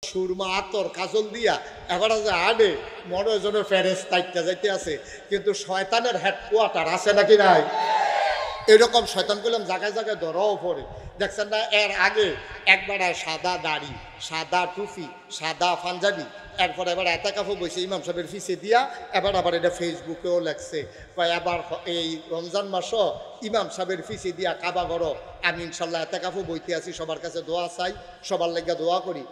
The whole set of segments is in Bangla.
সুরমা আতর কাজল দিয়া এবার যে আডে মনে জনের ফেরেস তাইটটা যাইতে আছে, কিন্তু শয়তানের হেডকোয়ার্টার আছে নাকি নাই? এরকম শয়তান করলাম জায়গায় জায়গায় ধরাও পড়ে। দেখছেন না, এর আগে একবার সাদা দাড়ি, সাদা টুপি, সাদা পাঞ্জাবি, এরপর এবার এতেকাফও বসে ইমাম সাহেবের ফিসে দিয়া আবার এটা ফেসবুকেও লেখছে, এবার এই রমজান মাসও ইমাম সাহেবের ফিসে দিয়া কাবা করো, আমি ইনশাল্লাহ এতেকাফও বইতে আছি, সবার কাছে দোয়া চাই, সবার লেগে দোয়া করি।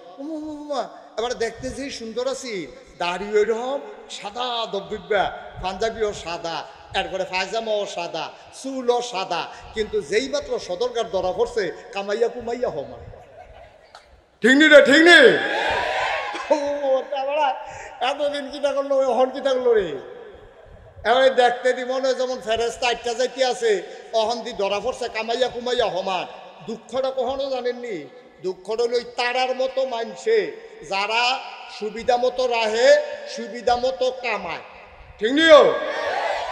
এবার দেখতে যে সুন্দর আছি, দাড়ি ওইরকম সাদা দব্বিব্যা, পাঞ্জাবিও সাদা, এরপরে পায়জামাও সাদা, চুলও সাদা, কিন্তু যেই মাত্র সদরকার ধরা পড়ছে কামাইয়া কুমাইয়া হমা। ঠিক নি রে? ঠিক নি? এতদিন কিটা করলো, হন কিটা করলো রে? এবারে দেখতে দি মনে হয় যেমন ফেরেস্তা আটটা যাইতে আছে, অহন দি ধরা পড়ছে কামাইয়া কুমাইয়া হমান। দুঃখটা কখনো জানেননি? দুঃখটা হলো ওই তারার মতো মানছে যারা সুবিধা মতো রাহে, সুবিধা মতো কামায়। ঠিক নিও?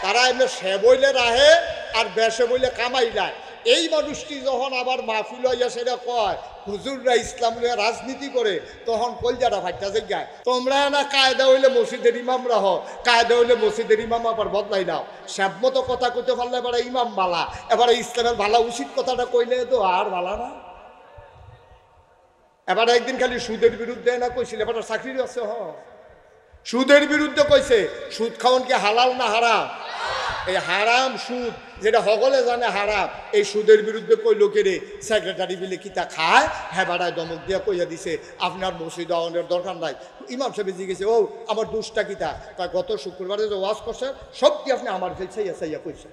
তারা এমনি সে বইলে রাহে আর বেশে বইলে কামাইলায়। এই মানুষটি যখন আবার মাহফিল হইয়া সেটা কয় হুজুররা ইসলাম নিয়ে রাজনীতি করে, তখন কলজাটা ফাইটা জায়গায়। তোমরা না কায়দা হইলে মসজিদের ইমামরা হও, কায়দা হইলে মসজিদের ইমাম আবার বদলাই নাও। সব মতো কথা কইতে পারলে এবারে ইমাম বালা, এবারে ইসলামের ভালা উচিত কথাটা কইলে তো আর ভালা না। এবার একদিন খালি সুদের বিরুদ্ধে না কইছিল, এবার চাকরি আছে। সুদের বিরুদ্ধে কইছে। সুদ খাওয়ান কি হালাল না হারাম? এই হারাম সুদ যেটা সকলে জানে হারাম, এই সুদের বিরুদ্ধে কই লোকেরে সেক্রেটারি বিলে কিতা খায়, হ্যাঁ বাড়ায় দমক দিয়া কইয়া দিছে আপনার মসজিদ আওয়ানের দরকার নাই। ইমাম সাহেব জিজ্ঞেসে, ও আমার দোষটা কিতা? তাই গত শুক্রবারে যে ওয়াজ করছে সব কি আপনি আমার ফেলছাইয়া চাইয়া কইছে।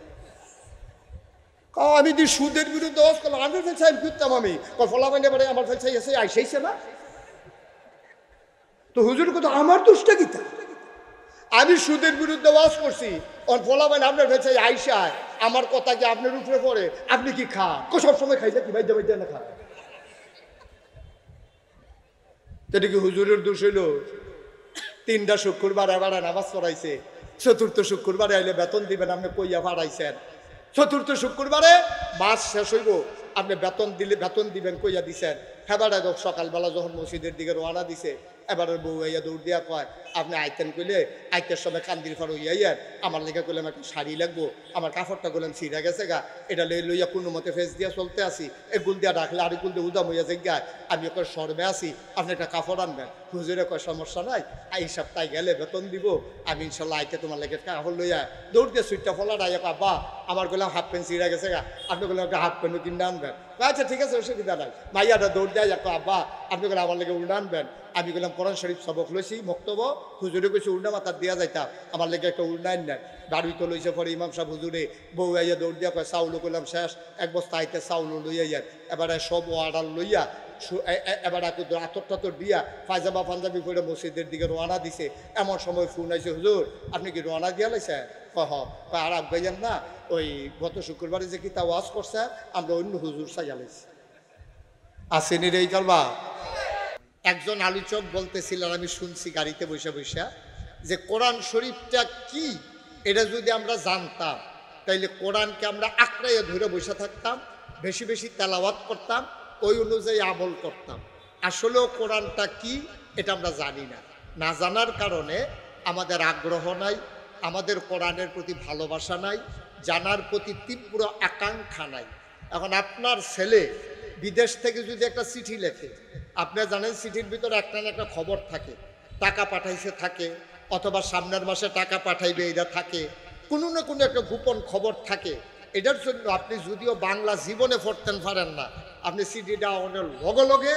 আমি দি সুদের বিরুদ্ধে ওয়াজ করলাম, আমি ফেলছাই করতাম, আমি ফলাবাইনে বাড়ি আমার ফেলছাইয়া চাই আইসাইছে না, তো হুজুর কথা আমার দোষটা কিতা? আমি সুদের বিরুদ্ধে ওয়াজ করছি, ওর ফলাবেন আপনার ভেছে আইসায়, আমার কথা কি আপনার উপরে পড়ে? আপনি কি খান? সবসময় খাইছে কি বাইদা বাইদা না খান? এটা কি হুজুরের দোষ হইল? 3টা শুক্রবার এবার নামাজ পড়াইছে, 4র্থ শুক্রবারে আইলে বেতন দিবেন, আপনি কইয়া পাঠাইছেন। 4র্থ শুক্রবারে মাস শেষ হইব, আপনি বেতন দিলে বেতন দিবেন কইয়া দিছেন। হেবারে সকালবেলা যখন মসজিদের দিকে রওনা দিছে, এবারে বউ আইয়া দৌড় দিয়া কয় আপনি আইতেন কইলে আইতের সময় কান্দির ফার হইয়াইয়ার আমার লেগে কইলাম একটা শাড়ি লাগবো, আমার কাপড়টা কইলাম ছিঁড়া গেছে গা, এটা লইয়া কোনো মতে ফেস দিয়া চলতে আসি, এই গুল দিয়া ডাকলে আরেক গুল দিয়ে উদাম হইয়া যাই গায়, আমি ওকে সরবে আসি, আপনি একটা কাপড় আনবেন। হুজুরে কয় সমস্যা নাই, এই সপ্তাহে গেলে বেতন দিব, আমি ইনশাল্লাহ আইতে তোমার লেগে কাপড় লইয়া দৌড় দিয়ে সুইটটা ফলা ডাইয়া আব্বা আমার কইলাম হাফ প্যান্ট ছিঁড়া গেছে গা, আপনি কইলাম একটা হাফ প্যান্টও কিনে আনবেন। আচ্ছা ঠিক আছে, অসুবিধা নাই। মাইয়াটা দৌড় দেয় আব্বা আপনি কইলাম আমার লেগে উল্টা আনবেন। আমি বললাম কোরআন শরীফ সবক লইছি মক্তব্য, হুজুরে কইছে উল্টা মাথার দিয়া যাইতাম, আমার লেগে একটা উল্টা আন নেন। বাড়ি তো লইছে পরে ইমাম সাহেব হুজুরে বউ আইয়া দৌড় দিয়া কয় চাউলও কইলাম শেষ, 1 বস্তা আইতে চাউলও লইয়া যান। এবারে সব অর্ডার লইয়া এবার আতর টাতর দিয়া পায়জামা পাঞ্জাবি পরে মসজিদের দিকে রওনা দিছে। এমন সময় ফোন আইছে, হুজুর আপনি কি রওনা দিয়া লাইছেন? আর আগাইয়েন না, ওই গত শুক্রবারে যে কিতা ওয়াজ করছে আমরা অন্য হুজুর সাইয়া লাইছি। আসেনি রে এই কালবা? একজন আলোচক বলতেছিলেন, আমি শুনছি গাড়িতে বসে বসে, যে কোরআন শরীফটা কি এটা যদি আমরা জানতাম তাইলে কোরআনকে আমরা আঁকড়াইয়া ধরে বসে থাকতাম, বেশি বেশি তেলাওয়াত করতাম, ওই অনুযায়ী আমল করতাম। আসলেও কোরআনটা কি এটা আমরা জানি না। না জানার কারণে আমাদের আগ্রহ নাই, আমাদের কোরআনের প্রতি ভালোবাসা নাই, জানার প্রতি তীব্র আকাঙ্ক্ষা নাই। এখন আপনার ছেলে বিদেশ থেকে যদি একটা চিঠি লেখে, আপনি জানেন চিঠির ভিতরে একটা না একটা খবর থাকে, টাকা পাঠাইছে থাকে, অথবা সামনের মাসে টাকা পাঠাইবে এটা থাকে, কোনো না কোনো একটা গোপন খবর থাকে। এটার জন্য আপনি যদিও বাংলা জীবনে পড়তেন পারেন না, আপনি সিডিটা অনেক লগে লগে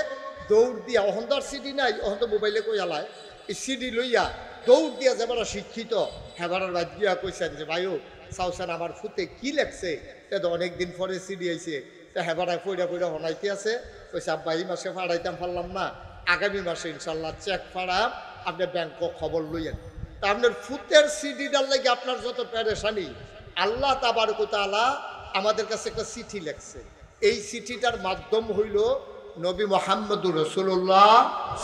দৌড় দিয়া, অহন্তর সিডি নাই, অহন্ত মোবাইলে কই আলায়, এই সিডি লইয়া দৌড় দিয়া যাবারা শিক্ষিত হেবারার বাদ গিয়া কইছেন যে ভাইও চাওছেন আমার ফুতে কি লেখছে, এটা অনেকদিন পরে সিডি আইছে, তা হেবারায় পইরা পইরা হনাইতে আছে। কইছে আব্বা এই মাসে ফাড়াইতাম পারলাম না, আগামী মাসে ইনশাল্লাহ চেক ফাড়াম, আপনি ব্যাংকক খবর লইয়েন। তা আপনার ফুতের সিডিটার লাগে আপনার যত পেরেশানি, আল্লাহ তাবারক ওয়া তাআলা আমাদের কাছে একটা চিঠি লেখছে। এই চিঠিটার মাধ্যম হইল নবী মুহাম্মদুর রাসূলুল্লাহ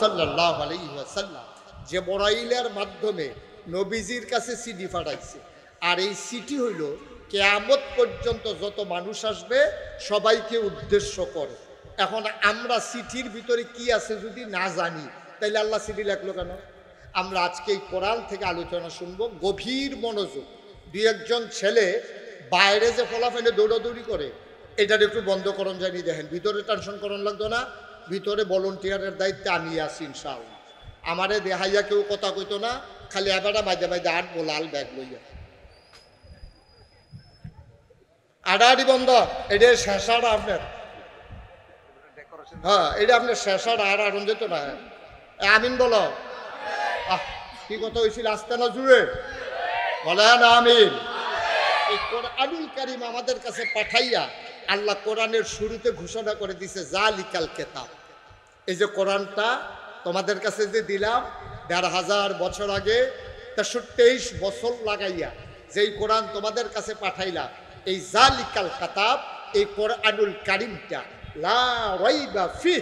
সাল্লাল্লাহু আলাইহি ওয়াসাল্লাম, যে বরাইলের মাধ্যমে নবীজির কাছে চিঠি পাঠাইছে। আর এই চিঠি হইল কিয়ামত পর্যন্ত যত মানুষ আসবে সবাইকে উদ্দেশ্য করে। এখন আমরা চিঠির ভিতরে কি আছে যদি না জানি, তাইলে আল্লাহ সিডি লেখলো কেন? আমরা আজকে এই কোরআন থেকে আলোচনা শুনবো, গভীর মনোযোগ। দুই একজন ছেলে বাইরে যে ফলাফেলে দৌড়াদৌড়ি করে, এটার একটু বন্ধ করণ জানি। দেখেন ভিতরে টেনশন করণ লাগতো না, ভিতরে ভলেন্টিয়ারের দায়িত্বে আমি আছি ইনশাআল্লাহ। আমারে দেহাইয়া কেউ কথা কইতো না, খালি এবারটা মাঝে মাঝে আট লাল ব্যাগ লইয়া আড়াআড়ি বন্ধ। এটা শেষাটা আপনার, হ্যাঁ এটা আপনার শেষাটা, আর আড়ন যেত না। আমিন বলো। কি কথা হয়েছিল আস্তে না জুড়ে বলেন আমিন। এই কোরআনুল কারীম আমাদের কাছে পাঠাইয়া আল্লাহ কোরআনের শুরুতে ঘোষণা করে দিছে জালিকাল কিতাব। এই যে কোরআনটা তোমাদের কাছে যে দিলাম ১৫০০ বছর আগে, ২৩ বছর লাগাইয়া যেই কোরআন তোমাদের কাছে পাঠাইলাম, এই জালিকাল কিতাব, এই কোরআনুল কারীমটা লা রাইবা ফিহ,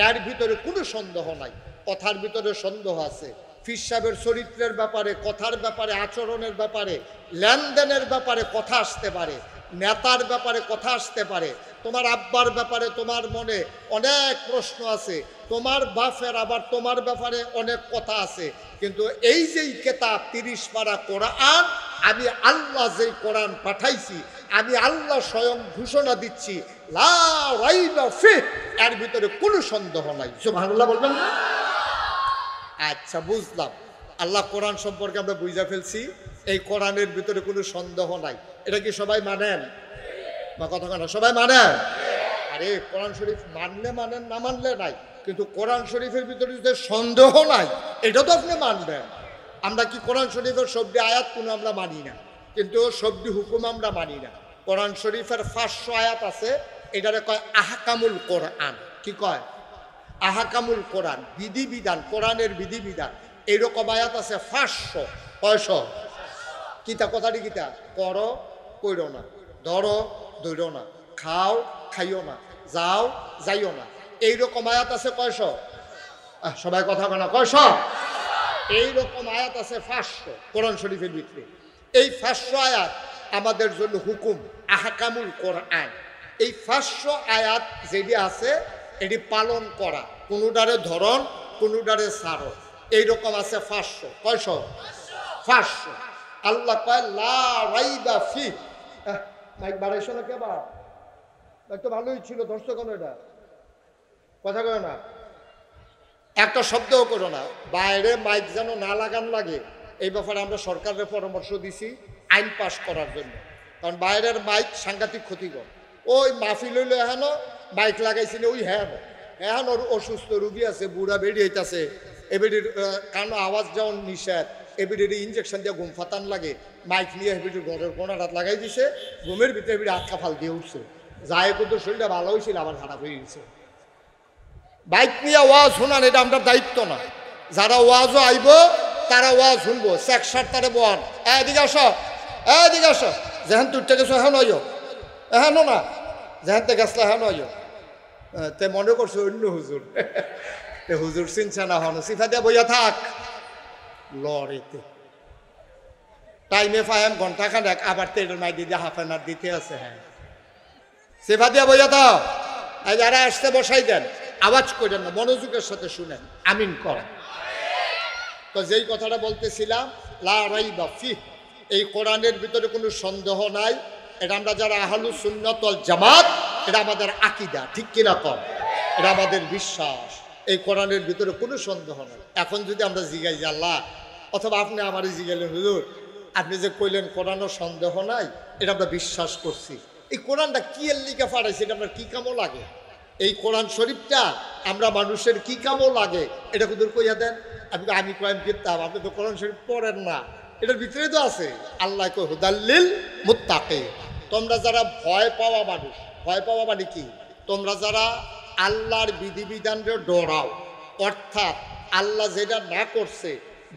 এর ভিতরে কোনো সন্দেহ নাই। কথার ভিতরে সন্দেহ আছে, ফির সাহেবের চরিত্রের ব্যাপারে, কথার ব্যাপারে, আচরণের ব্যাপারে, লেনদেনের ব্যাপারে কথা আসতে পারে, নেতার ব্যাপারে কথা আসতে পারে, তোমার আব্বার ব্যাপারে তোমার মনে অনেক প্রশ্ন আছে, তোমার বাপের আবার তোমার ব্যাপারে অনেক কথা আছে। কিন্তু এই যেই কেতাব ৩০ পারা কোরআন, আমি আল্লাহ যেই কোরআন পাঠাইছি, আমি আল্লাহ স্বয়ং ঘোষণা দিচ্ছি লা রাইবা ফিহ, এর ভিতরে কোনো সন্দেহ নাই। সুবহানাল্লাহ বলবেন না? আচ্ছা বুঝলাম, আল্লাহ কোরআন সম্পর্কে আমরা বুঝা ফেলছি, এই কোরআনের ভিতরে কোনো সন্দেহ নাই। এটা কি সবাই মানেন? বা কথা কেন সবাই মানেন? আরে কোরআন শরীফ মানলে মানেন, না মানলে নাই, কিন্তু কোরআন শরীফের ভিতরে যে সন্দেহ নাই এটা তো আপনি মানবেন। আমরা কি কোরআন শরীফের সবটি আয়াত কোনো আমরা মানি না, কিন্তু সবটি হুকুম আমরা মানি না। কোরআন শরীফের ৫০০ আয়াত আছে, এটারে কয় আহকামুল কোরআন। কি কয়? আহকামুল কোরআন, বিধিবিধান, কোরআনের বিধিবিধান। এইরকম আয়াত আছে ৫০০। কয়শো? কিতা কথাটি কিতা? করো কইরো না, ধরো ধরো না, খাও খাইও না, যাও যাইও না। এইরকম আয়াত আছে কয়শো? সবাই কথা বলে না, কয়শো? এইরকম আয়াত আছে ৫০০ কোরআন শরীফের ভিতরে। এই ৫০০ আয়াত আমাদের জন্য হুকুম, আহকামুল কোরআন। এই ৫০০ আয়াত যেটি আছে এটি পালন করা, কোনোটারে ধরন কোনোটারে ছাড়ো, এইরকম আছে ৫০০। কয়শো? ৫০০। আল্লাহ কয় লা রাইবা ফিহ। মাইক বাড়াইছো না কেবা? তো ভালোই ছিল, ধরছো কেন? এটা কথা কয় না, একটা শব্দও করো না, বাইরে মাইক যেন না লাগান লাগে। এই ব্যাপারে আমরা সরকারের পরামর্শ দিছি আইন পাস করার জন্য, কারণ বাইরের মাইক সাংঘাতিক ক্ষতিকর। ওই মাহফিল হইলো এখন মাইক লাগাইছিল, ওই এখন ওর অসুস্থ রুগী আছে, বুড়া বেড়ি হইতাছে, এবিডির কারণ আওয়াজ যেমন নিষেধ, এবিডির ইঞ্জেকশন দিয়ে ঘুম ফাতান লাগে, মাইক নিয়ে এবিডির ঘরের কোনা রাত লাগাই দিছে, ঘুমের ভিতরে এবিডি আটকা ফাল দিয়ে উঠছে, যায় কিন্তু শরীরটা ভালো হয়েছিল, আবার খারাপ হয়ে গেছে। বাইক নিয়ে ওয়াজ শোনান এটা আমরা দায়িত্ব না। যারা ওয়াজও আইব তারা ওয়াজ শুনবো, সেকশার তারে বহান, এদিকে আসো, এদিকে আসো, যেহেন তুরতে গেছো এখন আইও, এখনো না যেহেন তে গেছলা এখন আইও। তে মনে করছো অন্য হুজুর, তে হুজুর চিনছে না, হন সিফা দিয়ে বইয়া থাক লড়েতে টাইমে পাইম ঘন্টা খানেক, আবার তেলের মাই দিয়ে হাফ অ্যান আওয়ার দিতে আছে। হ্যাঁ সিফা দিয়ে বইয়া থাক, যারা আসতে বসাই দেন, আওয়াজ করেন না, মনোযোগের সাথে শুনেন, আমিন করেন। তো যেই কথাটা বলতেছিলাম লা রাইবা ফিহ, এই কোরআনের ভিতরে কোনো সন্দেহ নাই। এটা আমরা যারা আহলুস সুন্নাত ওয়াল জামাত, এটা আমাদের আকীদা, ঠিক কিনা কম, এটা আমাদের বিশ্বাস। এই কোরআনের ভিতরে কোনো সন্দেহ নাই। এখন যদি আমরা জিগাই যে আল্লাহ, অথবা আপনি আমারই জিগাইলেন হুজুর আপনি যে কইলেন কোরআনও সন্দেহ নাই, এটা আমরা বিশ্বাস করছি, এই কোরআনটা কি এর লিখে পাঠাইছে, এটা আপনার কি কামও লাগে? এই কোরআন শরীফটা আমরা মানুষের কি কামও লাগে এটা কুদুর কইয়া দেন। আমি কোরআন কিতাব, আপনি তো কোরআন শরীফ পড়েন না, এটার ভিতরে তো আছে আল্লাহ কই হুদাল্লিল মুত্তাকিন। তোমরা যারা ভয় পাওয়া মানুষ, ভয় পাওয়া মানে কি? তোমরা যারা আল্লাহর বিধিবিধানকে ডরাও, অর্থাৎ আল্লাহ যেটা না করছে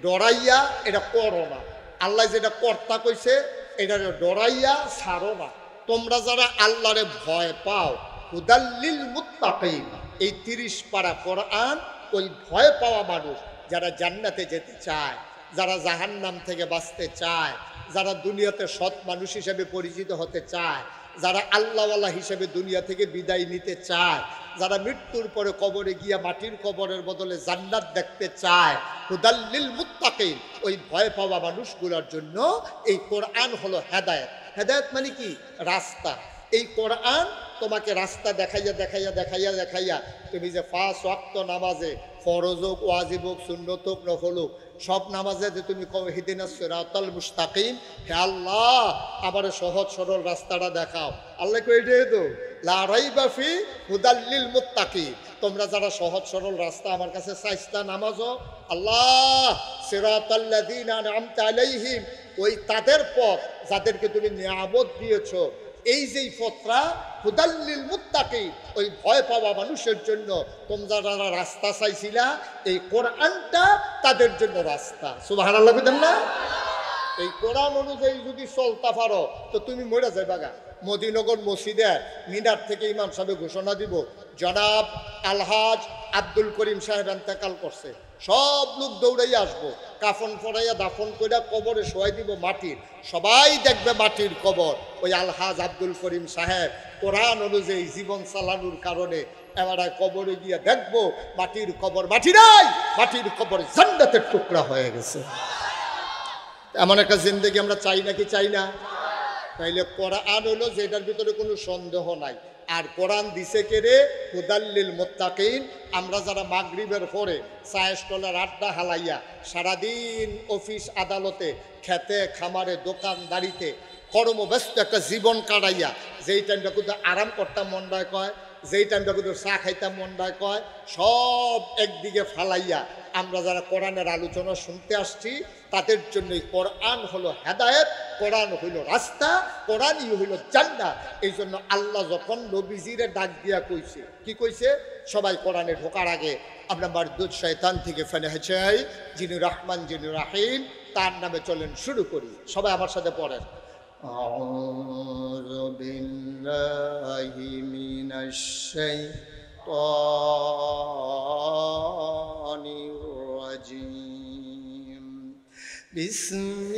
ডরাইয়া এটা করো না, আল্লাহ যেটা কর্তা কইছে এটা ডরাইয়া ছাড়ো না। তোমরা যারা আল্লাহরে ভয় পাও, হুদাল্লিল মুত্তাকিন, এই 30 পারা কোরআন ওই ভয় পাওয়া মানুষ, যারা জান্নাতে যেতে চায়, যারা জাহান্নাম থেকে বাঁচতে চায়, যারা দুনিয়াতে সৎ মানুষ হিসেবে পরিচিত হতে চায়, যারা আল্লাহওয়ালা হিসেবে দুনিয়া থেকে বিদায় নিতে চায়, যারা মৃত্যুর পরে কবরে গিয়া মাটির কবরের বদলে জান্নাত দেখতে চায়, হুদাল্লিল মুত্তাকিন, ওই ভয় পাওয়া মানুষগুলোর জন্য এই কোরআন হলো হেদায়েত। হেদায়েত মানে কি? রাস্তা। এই কোরআন তোমাকে রাস্তা দেখাইয়া দেখাইয়া দেখাইয়া দেখাইয়া তুমি যে 5 ওয়াক্ত নামাজে, ফরজ হোক, ওয়াজিব হোক, সুন্নত হোক, নফল হোক, সব নামাজে যে তুমি কও ইহদিনাস সিরাতাল মুস্তাকিম, হে আল্লাহ আমার সহজ সরল রাস্তাটা দেখাও। আল্লাহ কই এটাই তো লা রাইবা ফি হুদাল্লিল মুত্তাকিন, তোমরা যারা সহজ সরল রাস্তা আমার কাছে চাইস্তা নামাজও, আল্লাহ সিরাতাল্লাযিনা আনআমতা আলাইহিম, ওই তাদের পথ যাদেরকে তুমি নিয়ামত দিয়েছো, এই যেই পথটা হুদাল্লিল মুত্তাকিন, ওই ভয় পাওয়া মানুষের জন্য তোমরা যারা রাস্তা চাইছিলা, এই কোরআনটা তাদের জন্য রাস্তা। সুবহানাল্লাহ বলেন না? এই কোরআন অনুযায়ী যদি চলতে পারো তো তুমি মরে যাবে গা। মদিনগর মসজিদে মিনার থেকে ইমাম সাহেব ঘোষণা দিব, জনাব আলহাজ আব্দুল করিম সাহেব ইন্তেকাল করছে, সব লোক দৌড়াইয়া আসবো, কাফন পরাইয়া দাফন কইরা কবরে শোয়াই দিব মাটির, সবাই দেখবে মাটির কবর। ওই আলহাজ আব্দুল করিম সাহেব কোরআন অনুযায়ী জীবন চালানোর কারণে এবারে কবরে গিয়ে দেখবো মাটির কবর মাটি নাই, মাটির কবর জান্নাতের টুকরা হয়ে গেছে। এমন একটা জিন্দেগি আমরা চাই নাকি চাই না? তাইলে কোরআন হলো যেটার ভিতরে কোনো সন্দেহ নাই। আর কোরআন দিছে কে রে? হুদাল্লিল মুত্তাকিন। আমরা যারা মাগরিবের পরে চায়ের স্টলের আড্ডা হালাইয়া সারাদিন অফিস আদালতে, খেতে খামারে, দোকানদারিতে কর্মব্যস্ত একটা জীবন কাটাইয়া যেই টাইমটা কিন্তু আরাম করতাম মন্ডায় কয়, যেই টাইমটা কিন্তু চা খাইতাম মন্ডায় কয়, সব একদিকে ফালাইয়া আমরা যারা কোরআনের আলোচনা শুনতে আসছি তাদের জন্যই কোরআন হলো হেদায়েত, কোরআন হইল রাস্তা, কোরআনই হইল জান্নাত। এই জন্য আল্লাহ যখন নবীজিরে ডাক দিয়া কইছে, কি কইছে? সবাই কোরআনে ঢোকার আগে আমরা মারদুদ শয়তান থেকে ফেনে চাই, যিনি রহমান যিনি রাহিম, তার নামে চলেন শুরু করি। সবাই আমার সাথে পড়েন, আউযু বিল্লাহি মিনাশ শাইতানির রাজিম, বিসমিল্লাহির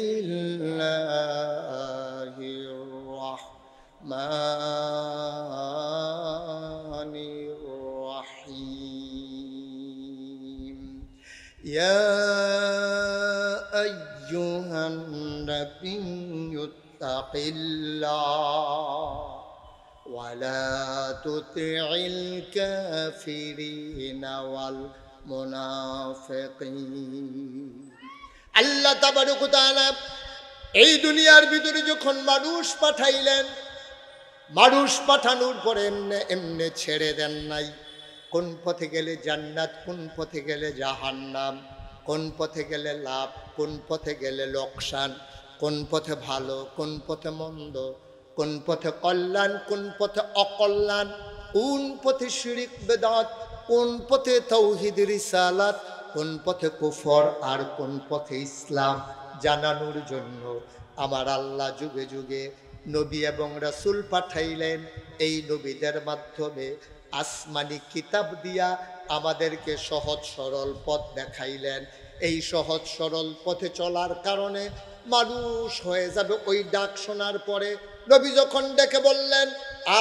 রাহমানির রাহিম, ইয়া আইয়ুহান নাবিয়্যু ইত্তাকিল্লাহ ওয়া লা তুতি'ল কাফিরিনা ওয়াল মুনাফিকিন। আল্লাহ তাবারক ওয়া তাআলা এই দুনিয়ার ভিতরে যখন মানুষ পাঠাইলেন, মানুষ পাঠানোর পরে এমনে এমনে ছেড়ে দেন নাই। কোন পথে গেলে জান্নাত, কোন পথে গেলে জাহান্নাম, কোন পথে গেলে লাভ, কোন পথে গেলে লোকসান, কোন পথে ভালো, কোন পথে মন্দ, কোন পথে কল্যাণ, কোন পথে অকল্যাণ, কোন পথে শিরক বেদাত, কোন পথে তাওহীদ রিসালাত, কোন পথে কুফর আর কোন পথে ইসলাম জানানোর জন্য আমার আল্লাহ যুগে যুগে নবী এবং রাসূল পাঠাইলেন। এই নবীদের মাধ্যমে আসমানি কিতাব দিয়া আমাদেরকে সহজ সরল পথ দেখাইলেন। এই সহজ সরল পথে চলার কারণে মানুষ হয়ে যাবে ওই ডাক শোনার পরে। নবী যখন ডেকে বললেন,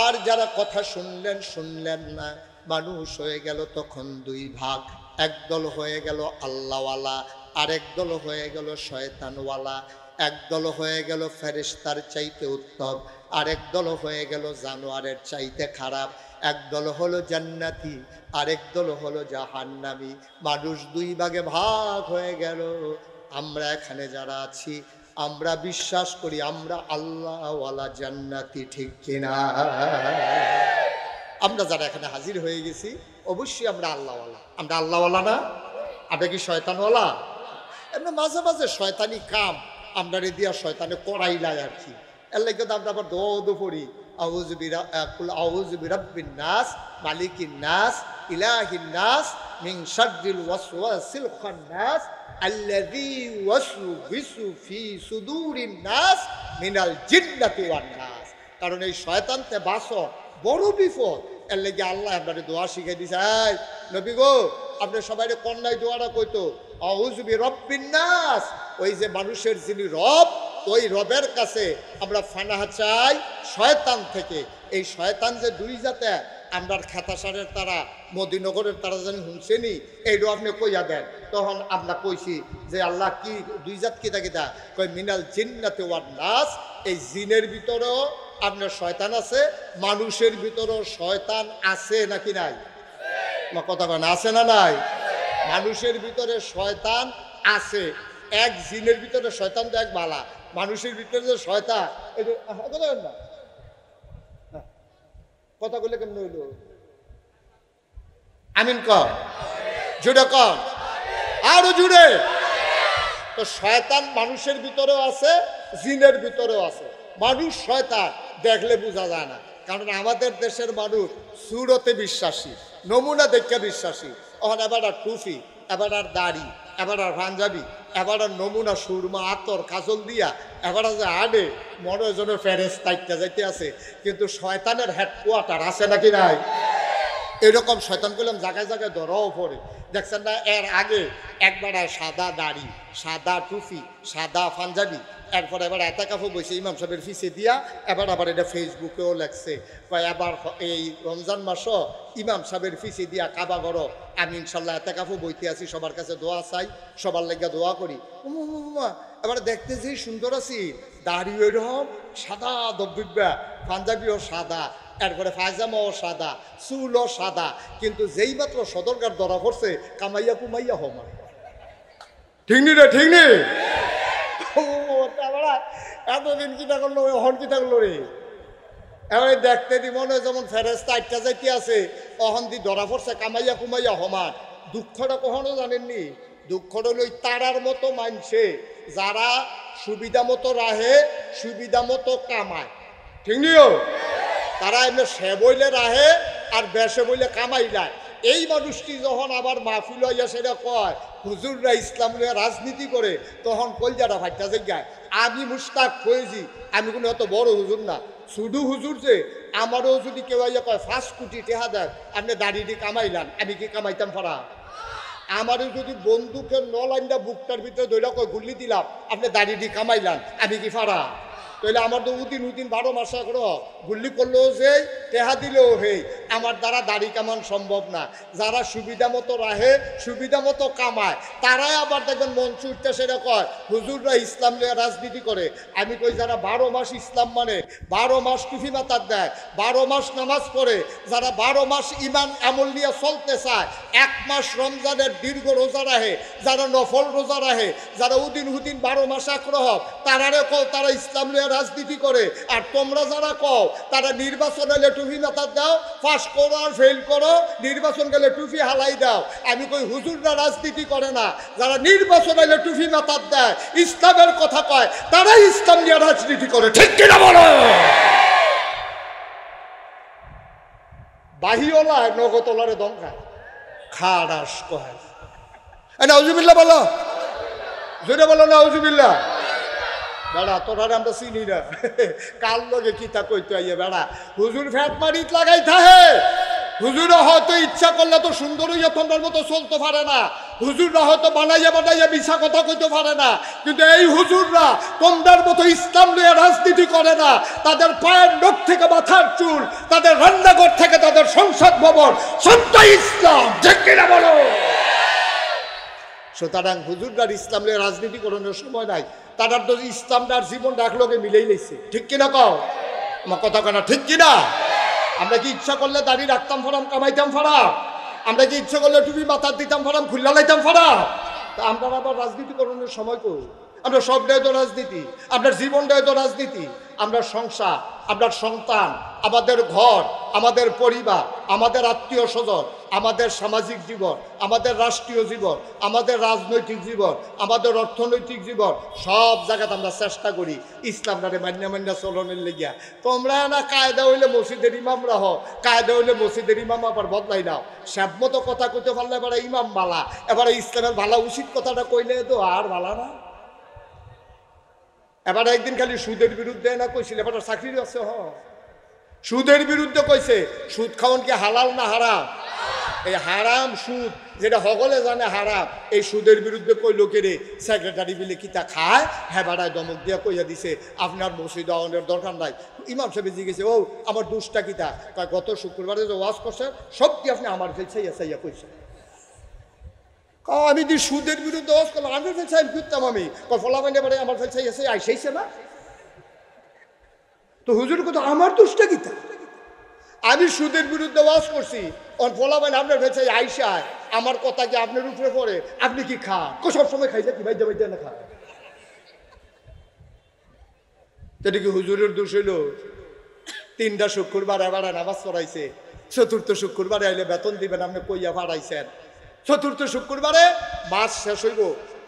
আর যারা কথা শুনলেন শুনলেন না, মানুষ হয়ে গেল তখন দুই ভাগ। একদল হয়ে গেল আল্লাহওয়ালা, আরেক দল হয়ে গেল শয়তানওয়ালা। একদল হয়ে গেল ফেরেশতার চাইতে উত্তম, আরেক দল হয়ে গেল জানোয়ারের চাইতে খারাপ। একদল হলো জান্নাতি, আরেক দল হলো জাহান্নামী। মানুষ দুই ভাগে ভাগ হয়ে গেল। আমরা এখানে যারা আছি আমরা বিশ্বাস করি আমরা আল্লাহওয়ালা জান্নাতি, ঠিক কিনা? আমরা যারা এখানে হাজির হয়ে গেছি অবশ্যই আমরা আল্লাহওয়ালা। আমরা আল্লাহওয়ালা না? আমরা কি শয়তানওয়ালা? এমনি মাঝে মাঝে শয়তানি কাম আমরা দিয়া শয়তানে করাইলাই আর কি। এর লাগে তো আমরা আবার দোয়া পড়ি, আউযু বিরাব্বিন নাস মালিকিন নাস ইলাহিন নাস মিন শাররিল ওয়াসওয়াসিল খান্নাস আল্লাযী ইউওয়াসওয়িসু ফি সুদুরিন নাস মিনাল জিন্নাতি ওয়ান নাস। কারণ এই শয়তানতে বাঁচো বড় বিপদ। এর লাগে আল্লাহ আপনাদের দোয়া শিখাই দিছে। এই নবী গো, আপনি সবাই কন্যায় দোয়াটা কইতো আউযু বিরাব্বিন নাস, ওই যে মানুষের যিনি রব ওই রবের কাছে আমরা ফানাহ চাই শয়তান থেকে। এই শয়তান যে দুই জাতে, আমরা খাতাসারের তারা মদিনগরের তারা জানি হুনছেনি, এইটাও আপনি কইয়া দেন। তখন আমরা কইছি যে আল্লাহ কি দুই জাত কিতা কিতা কই, মিনাল জিন্নাতি ওয়ান নাস। এই জিনের ভিতরেও আপনার শয়তান আছে, মানুষের ভিতরেও শয়তান আছে নাকি নাই? আমার কথা বলেন, আছে না নাই? মানুষের ভিতরে শয়তান আছে। এক জিনের ভিতরে শয়তান তো এক বালা, মানুষের ভিতরে যে শয়তান, এই যে কথা বলেন না, কথা বলে কেমন হইল? আমিন কর, জুড়ে কর, আরো জুড়ে। তো শয়তান মানুষের ভিতরেও আছে, জিনের ভিতরেও আছে। মানুষ শয়তান দেখলে বোঝা যায় না, কারণ আমাদের দেশের মানুষ সুরতে বিশ্বাসী, নমুনা দেখে বিশ্বাসী। ওখানে এবার আর টুপি, এবার আর দাড়ি, এবার আর পাঞ্জাবি, এবার আর নমুনা সুরমা আতর কাজল দিয়া এবার যে আডে মনে জনের ফেরেস তাইটা যাইতে আছে। কিন্তু শয়তানের হেডকোয়ার্টার আছে নাকি নাই? এরকম শয়তান করলাম জায়গায় জায়গায় ধরাও পড়ে। দেখছেন না, এর আগে একবার সাদা দাড়ি, সাদা টুপি, সাদা পাঞ্জাবি, এরপরে এবার এতেকাফও বইছে ইমাম সাহেবের ফিসে দিয়া। এবার আবার এটা ফেসবুকেও লেখছে, এবার এই রমজান মাসও ইমাম সাহেবের ফিসে দিয়া কাবা ঘরও আমি ইনশাল্লাহ এতেকাফও বইতে আছি, সবার কাছে দোয়া চাই, সবার লেগে দোয়া করি। এবার দেখতে যে সুন্দর আছি, দাড়ি ওইরকম সাদা দব্বিব্যা, পাঞ্জাবিও সাদা, এরপরে পায়জামাও সাদা, চুলও সাদা। কিন্তু যেই মাত্র সদরকার ধরা পড়ছে, কামাইয়া কুমাইয়া হমা। ঠিক নি রে? ঠিক নি? এতদিন কিটা করলো, হন কিটা করলো রে? এবার দেখতে দি মনে হয় যেমন ফেরেস্তা আটটা যাইতে আছে, অহন দি ধরা পড়ছে কামাইয়া কুমাইয়া হমান। দুঃখটা কখনো জানেননি? দুঃখটা হলো তারার মতো মানছে যারা সুবিধা মতো রাহে, সুবিধা মতো কামায়। ঠিক নিও? তারা এমনি সে বইলে রাহে আর বেসে বইলে কামাইলায়। এই মানুষটি যখন আবার মাহফিল হইয়া সেটা কয় হুজুররা ইসলাম লইয়া রাজনীতি করে, তখন কলজাটা ফাইটা জায়গায়। আমি মুশতাক ফয়েজি, আমি কোনো এত বড় হুজুর না, শুধু হুজুর যে আমারও যদি কেউ ইয়া কয় 5 কোটি টাকা দেন আপনি দাঁড়িয়ে কামাইলাম, আমি কি কামাইতাম ফারা? আমারও যদি বন্দুকের নলাইনটা বুকটার ভিতরে দইলা কয় গুল্লি দিলাম, আপনি দাঁড়িয়ে কামাইলাম, আমি কি ফারা? তাহলে আমার তো উদিন 12 মাসে করো গুল্লি করলেও যে টেহা দিলেও হে, আমার দ্বারা দাড়ি কামান সম্ভব না। যারা সুবিধা মতো রাহে, সুবিধা মতো কামায়, তারাই আবার দেখবেন মঞ্চ উঠতে সেটা কয় হুজুররা ইসলাম নিয়ে রাজনীতি করে। আমি কই যারা 12 মাস ইসলাম মানে, 12 মাস টুফি মাতার দেয়, 12 মাস নামাজ পড়ে, যারা 12 মাস ইমান আমল নিয়ে চলতে চায়, 1 মাস রমজানের দীর্ঘ রোজা রাহে, যারা নফল রোজা রাহে, যারা উদিন 12 মাস আগ্রহ, তারারে কও তারা ইসলাম নিয়ে রাজনীতি করে। আর তোমরা যারা কও তারা নির্বাচন হলে টুপি মাথার দাও, পাস করো আর ফেল করো, নির্বাচন গেলে টুপি হালাই দাও। আমি কই হুজুররা রাজনীতি করে না, যারা নির্বাচন হলে টুপি মাথার দেয়, ইসলামের কথা কয়, তারাই ইসলাম নিয়ে রাজনীতি করে। ঠিক কিনা বলো? বাহিওলা নগতলারে দমকা খাড়াস কয় নাউজুবিল্লাহ বলো, জোরে বলো নাউজুবিল্লাহ। বেড়া তোরারে আমরা চিনি না, কাল লগে কিতা কইতে আইয়ে বেড়া হুজুর ফ্যাট মারিত লাগাই থাহে। হুজুরা হয়তো ইচ্ছা করলে তো সুন্দর হইয়া তোমার মতো চলতে পারে না, হুজুররা হয়তো বানাইয়া মিছা কথা কইতে পারে না, কিন্তু এই হুজুররা তোমার মতো ইসলাম নিয়ে রাজনীতি করে না। তাদের পায়ের নখ থেকে মাথার চুল, তাদের রান্নাঘর থেকে তাদের সংসদ ভবন সত্য ইসলাম। ঠিক কিনা বলো? সুতরাং হুজুরদার ইসলাম নিয়ে রাজনীতি করানোর সময় নাই, তাদের তো ইসলামটার জীবন রাখলোকে মিলেই লেছে। ঠিক কিনা কও? আমার কথা কেনা ঠিক কিনা? আমরা কি ইচ্ছা করলে দাড়ি রাখতাম ফারাম, কামাইতাম ফারাম? আমরা কি ইচ্ছা করলে টুপি মাথার দিতাম ফারাম, খুল্লা লাইতাম ফারাম? তা আমরা আবার রাজনীতি করানোর সময় কই? আমরা সবটাই তো রাজনীতি, আপনার জীবনটাই তো রাজনীতি। আমরা সংসার, আপনার সন্তান, আমাদের ঘর, আমাদের পরিবার, আমাদের আত্মীয় স্বজন, আমাদের সামাজিক জীবন, আমাদের রাষ্ট্রীয় জীবন, আমাদের রাজনৈতিক জীবন, আমাদের অর্থনৈতিক জীবন, সব জায়গাতে আমরা চেষ্টা করি ইসলামটারে মান্যা চলনের লেগিয়া। তোমরা না কায়দা হইলে মসজিদের ইমাম রাহ, কায়দা হইলে মসজিদের ইমাম আবার বদলাই নাও। সব মতো কথা কইতে পারলে এবারে ইমাম বালা, এবারে ইসলামের ভালা উচিত কথাটা কইলে তো আর ভালা না। এবার একদিন খালি সুদের বিরুদ্ধে না কইছিল, এবার চাকরি আছে। সুদের বিরুদ্ধে কইছে, সুদ খাওয়ান কি হালাল না হারাম? এই হারাম সুদ যেটা সকলে জানে হারাম, এই সুদের বিরুদ্ধে কই লোকেরে সেক্রেটারি বিলে কিতা খায়, হ্যাঁ বাড়ায় দমক দিয়া কইয়া দিছে আপনার মসজিদ আওয়ানের দরকার নাই। ইমাম সাহেব জিজ্ঞেসে, ও আমার দুষ্টা কিতা? কয় গত শুক্রবারে যে ওয়াজ করছেন সব কি আপনি আমার ফেলছাইয়া চাইয়া কইছেন? আমি দি সুদের বিরুদ্ধে ওয়াজ করলাম, আমি ফেলছাই করতাম আমি ফলাফাইনে বারে আমার ফেলছাইয়া চাই আইসাইছে না, তো হুজুর কথা আমার দুষ্টা কিতা? আমি সুদের বিরুদ্ধে ওয়াজ করছি, ওর ফলাফাইন আপনার ফেলছাই আইসায়, আমার কথা কি আপনার উপরে পড়ে? আপনি কি খান? সবসময় খাইছে কি ভাই যাবাই না খান? এটা কি হুজুরের দোষ হইল? 3টা শুক্রবার এবার নামাজ পড়াইছে, 4র্থ শুক্রবারে আইলে বেতন দিবেন, আপনি কইয়া পাঠাইছেন। 4র্থ শুক্রবারে মাস শেষ হইব,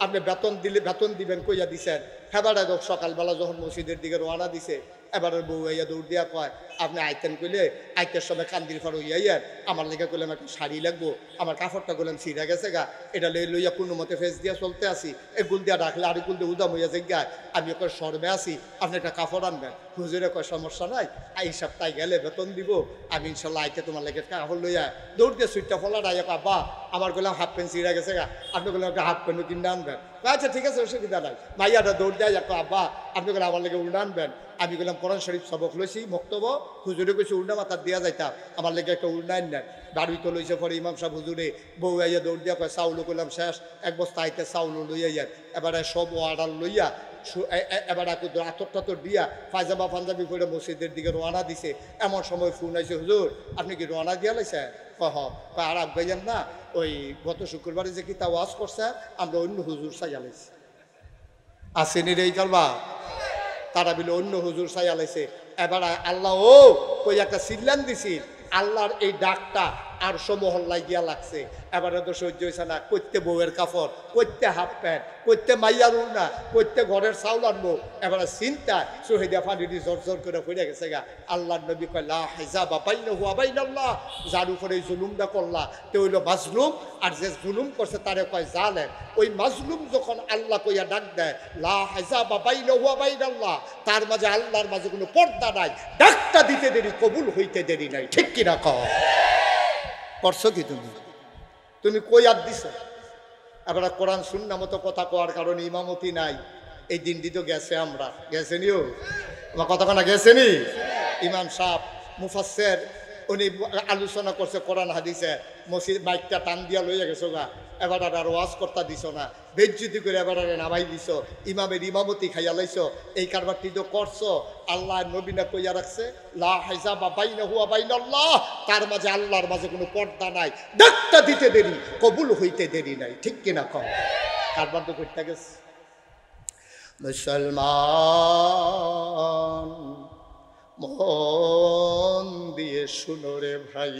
আপনি বেতন দিলে বেতন দিবেন কইয়া দিছেন। হেবারে সকালবেলা যখন মসজিদের দিকে রওনা দিছে, এবারে বউ আইয়া দৌড় দিয়া কয় আপনি আইতেন কইলে আইতের সময় কান্দির ফার হইয়াইয়ার আমার লেগে কইলাম একটা শাড়ি লাগবো, আমার কাপড়টা কইলাম ছিঁড়া গেছে গা, এটা লইয়া কোনো মতে ফেস দিয়া চলতে আসি, এই গুল দিয়া ডাকলে আরেক গুল দিয়ে উদাম হইয়া যাই, আমি ওকে শর্মে আসি, আপনি একটা কাপড় আনবেন। হুজুরে কয় সমস্যা নাই, এই সপ্তাহে গেলে বেতন দিব, আমি ইনশাল্লাহ আইতে তোমার লেগে কাপড় লইয়া দৌড় দিয়ে সুইটটা ফলা ডাইয়া আব্বা আমার গেলাম হাফ প্যান্ট ছিঁড়া গেছে গা, আপনি গেলাম একটা হাফ প্যান্টও কিনে আনবেন। আচ্ছা ঠিক আছে, অসুবিধা নাই। মাইয়াটা দৌড় দেয় আব্বা আপনি গেলে আমার লেগে উল্টা আনবেন। আমি গেলাম কোরআন শরীফ সবক লইছি মক্তব, হুজুরে কইছে উল্টা মাথার দিয়া যাইতাম, আমার লেগে একটা উল্টা আনবেন। বাড়ি তো লইছে পরে ইমাম সাহেব হুজুরে বউ আইয়া দৌড় দিয়া কয় চাউলও করলাম শেষ, 1 বস্তা আইতে চাউলও লইয়া যান। এবারে সব অর্ডার লইয়া এবার আতর টাতর দিয়া পায়জামা পাঞ্জাবি করে মসজিদের দিকে রওনা দিছে। এমন সময় ফোন আইছে, হুজুর আপনি কি রওনা দিয়া লাইছে? আর আগাইয়েন না, ওই গত শুক্রবারে যে কিতা ওয়াজ করছে আমরা অন্য হুজুর চাইয়া লাইছি। আসেনি রে এই কালবা তারা বিলে অন্য হুজুর চাইয়া লাইছে। এবার আল্লাহ ও কই একটা সিল্লান দিছি, আল্লাহর এই ডাকটা আর মহল্লায় গিয়া লাগছে। এবারে তো সহ্য হয়েছে না, করতে বউয়ের কাপড়, করতে হাফ প্যান্ট, করতে মাইয়ার উড়না, করতে ঘরের চাউল আনবো। এবারে চিন্তা শহীদা ফানিটি জোর জোর করে পড়ে গেছে গা। আল্লাহর নবী কয় লা হিজাবা বাইনাহু ওয়া বাইনাল্লাহ, যার উপরে এই জুলুমটা করলা তে হইল মাজলুম, আর যে জুলুম করছে তারে কয় জালেম। ওই মাজলুম যখন আল্লাহ কইয়া ডাক দেয় লা হিজাবা বাইনাহু ওয়া বাইনাল্লাহ, তার মাঝে আল্লাহর মাঝে কোনো পর্দা নাই, ডাকটা দিতে দেরি কবুল হইতে দেরি নাই। ঠিক কিনা কও? করছো কি তুমি? তুমি কই আর দিছ? এবার কোরআন সুন্না মতো কথা কোয়ার কারণে ইমামতি নাই, এই দিনটি তো গেছে। আমরা গেছে নিও আমার কথা না গেছে নি? ইমাম সাহেব মুফাসসির উনি আলোচনা করছে কোরআন হাদিসে, মসজিদ মাইকটা টান দিয়া লইয়া গেছো গা, এবার আর ওয়াজ করতে দিছ না, বেজ্জতি করে এবার নামাই দিছ, ইমামের ইমামতি খাইয়া লাইছ। এই কারবারটি তো করছো। আল্লাহ নবীনা কইয়া রাখছে লা হিজাবা বাইনাহু ওয়া বাইনাল্লাহ, তার মাঝে আল্লাহর মাঝে কোনো পর্দা নাই, ডাকটা দিতে দেরি কবুল হইতে দেরি নাই। ঠিক কিনা কম? কারবার তো করতে গেছে। মুসলমান মন দিয়ে শুনো রে ভাই,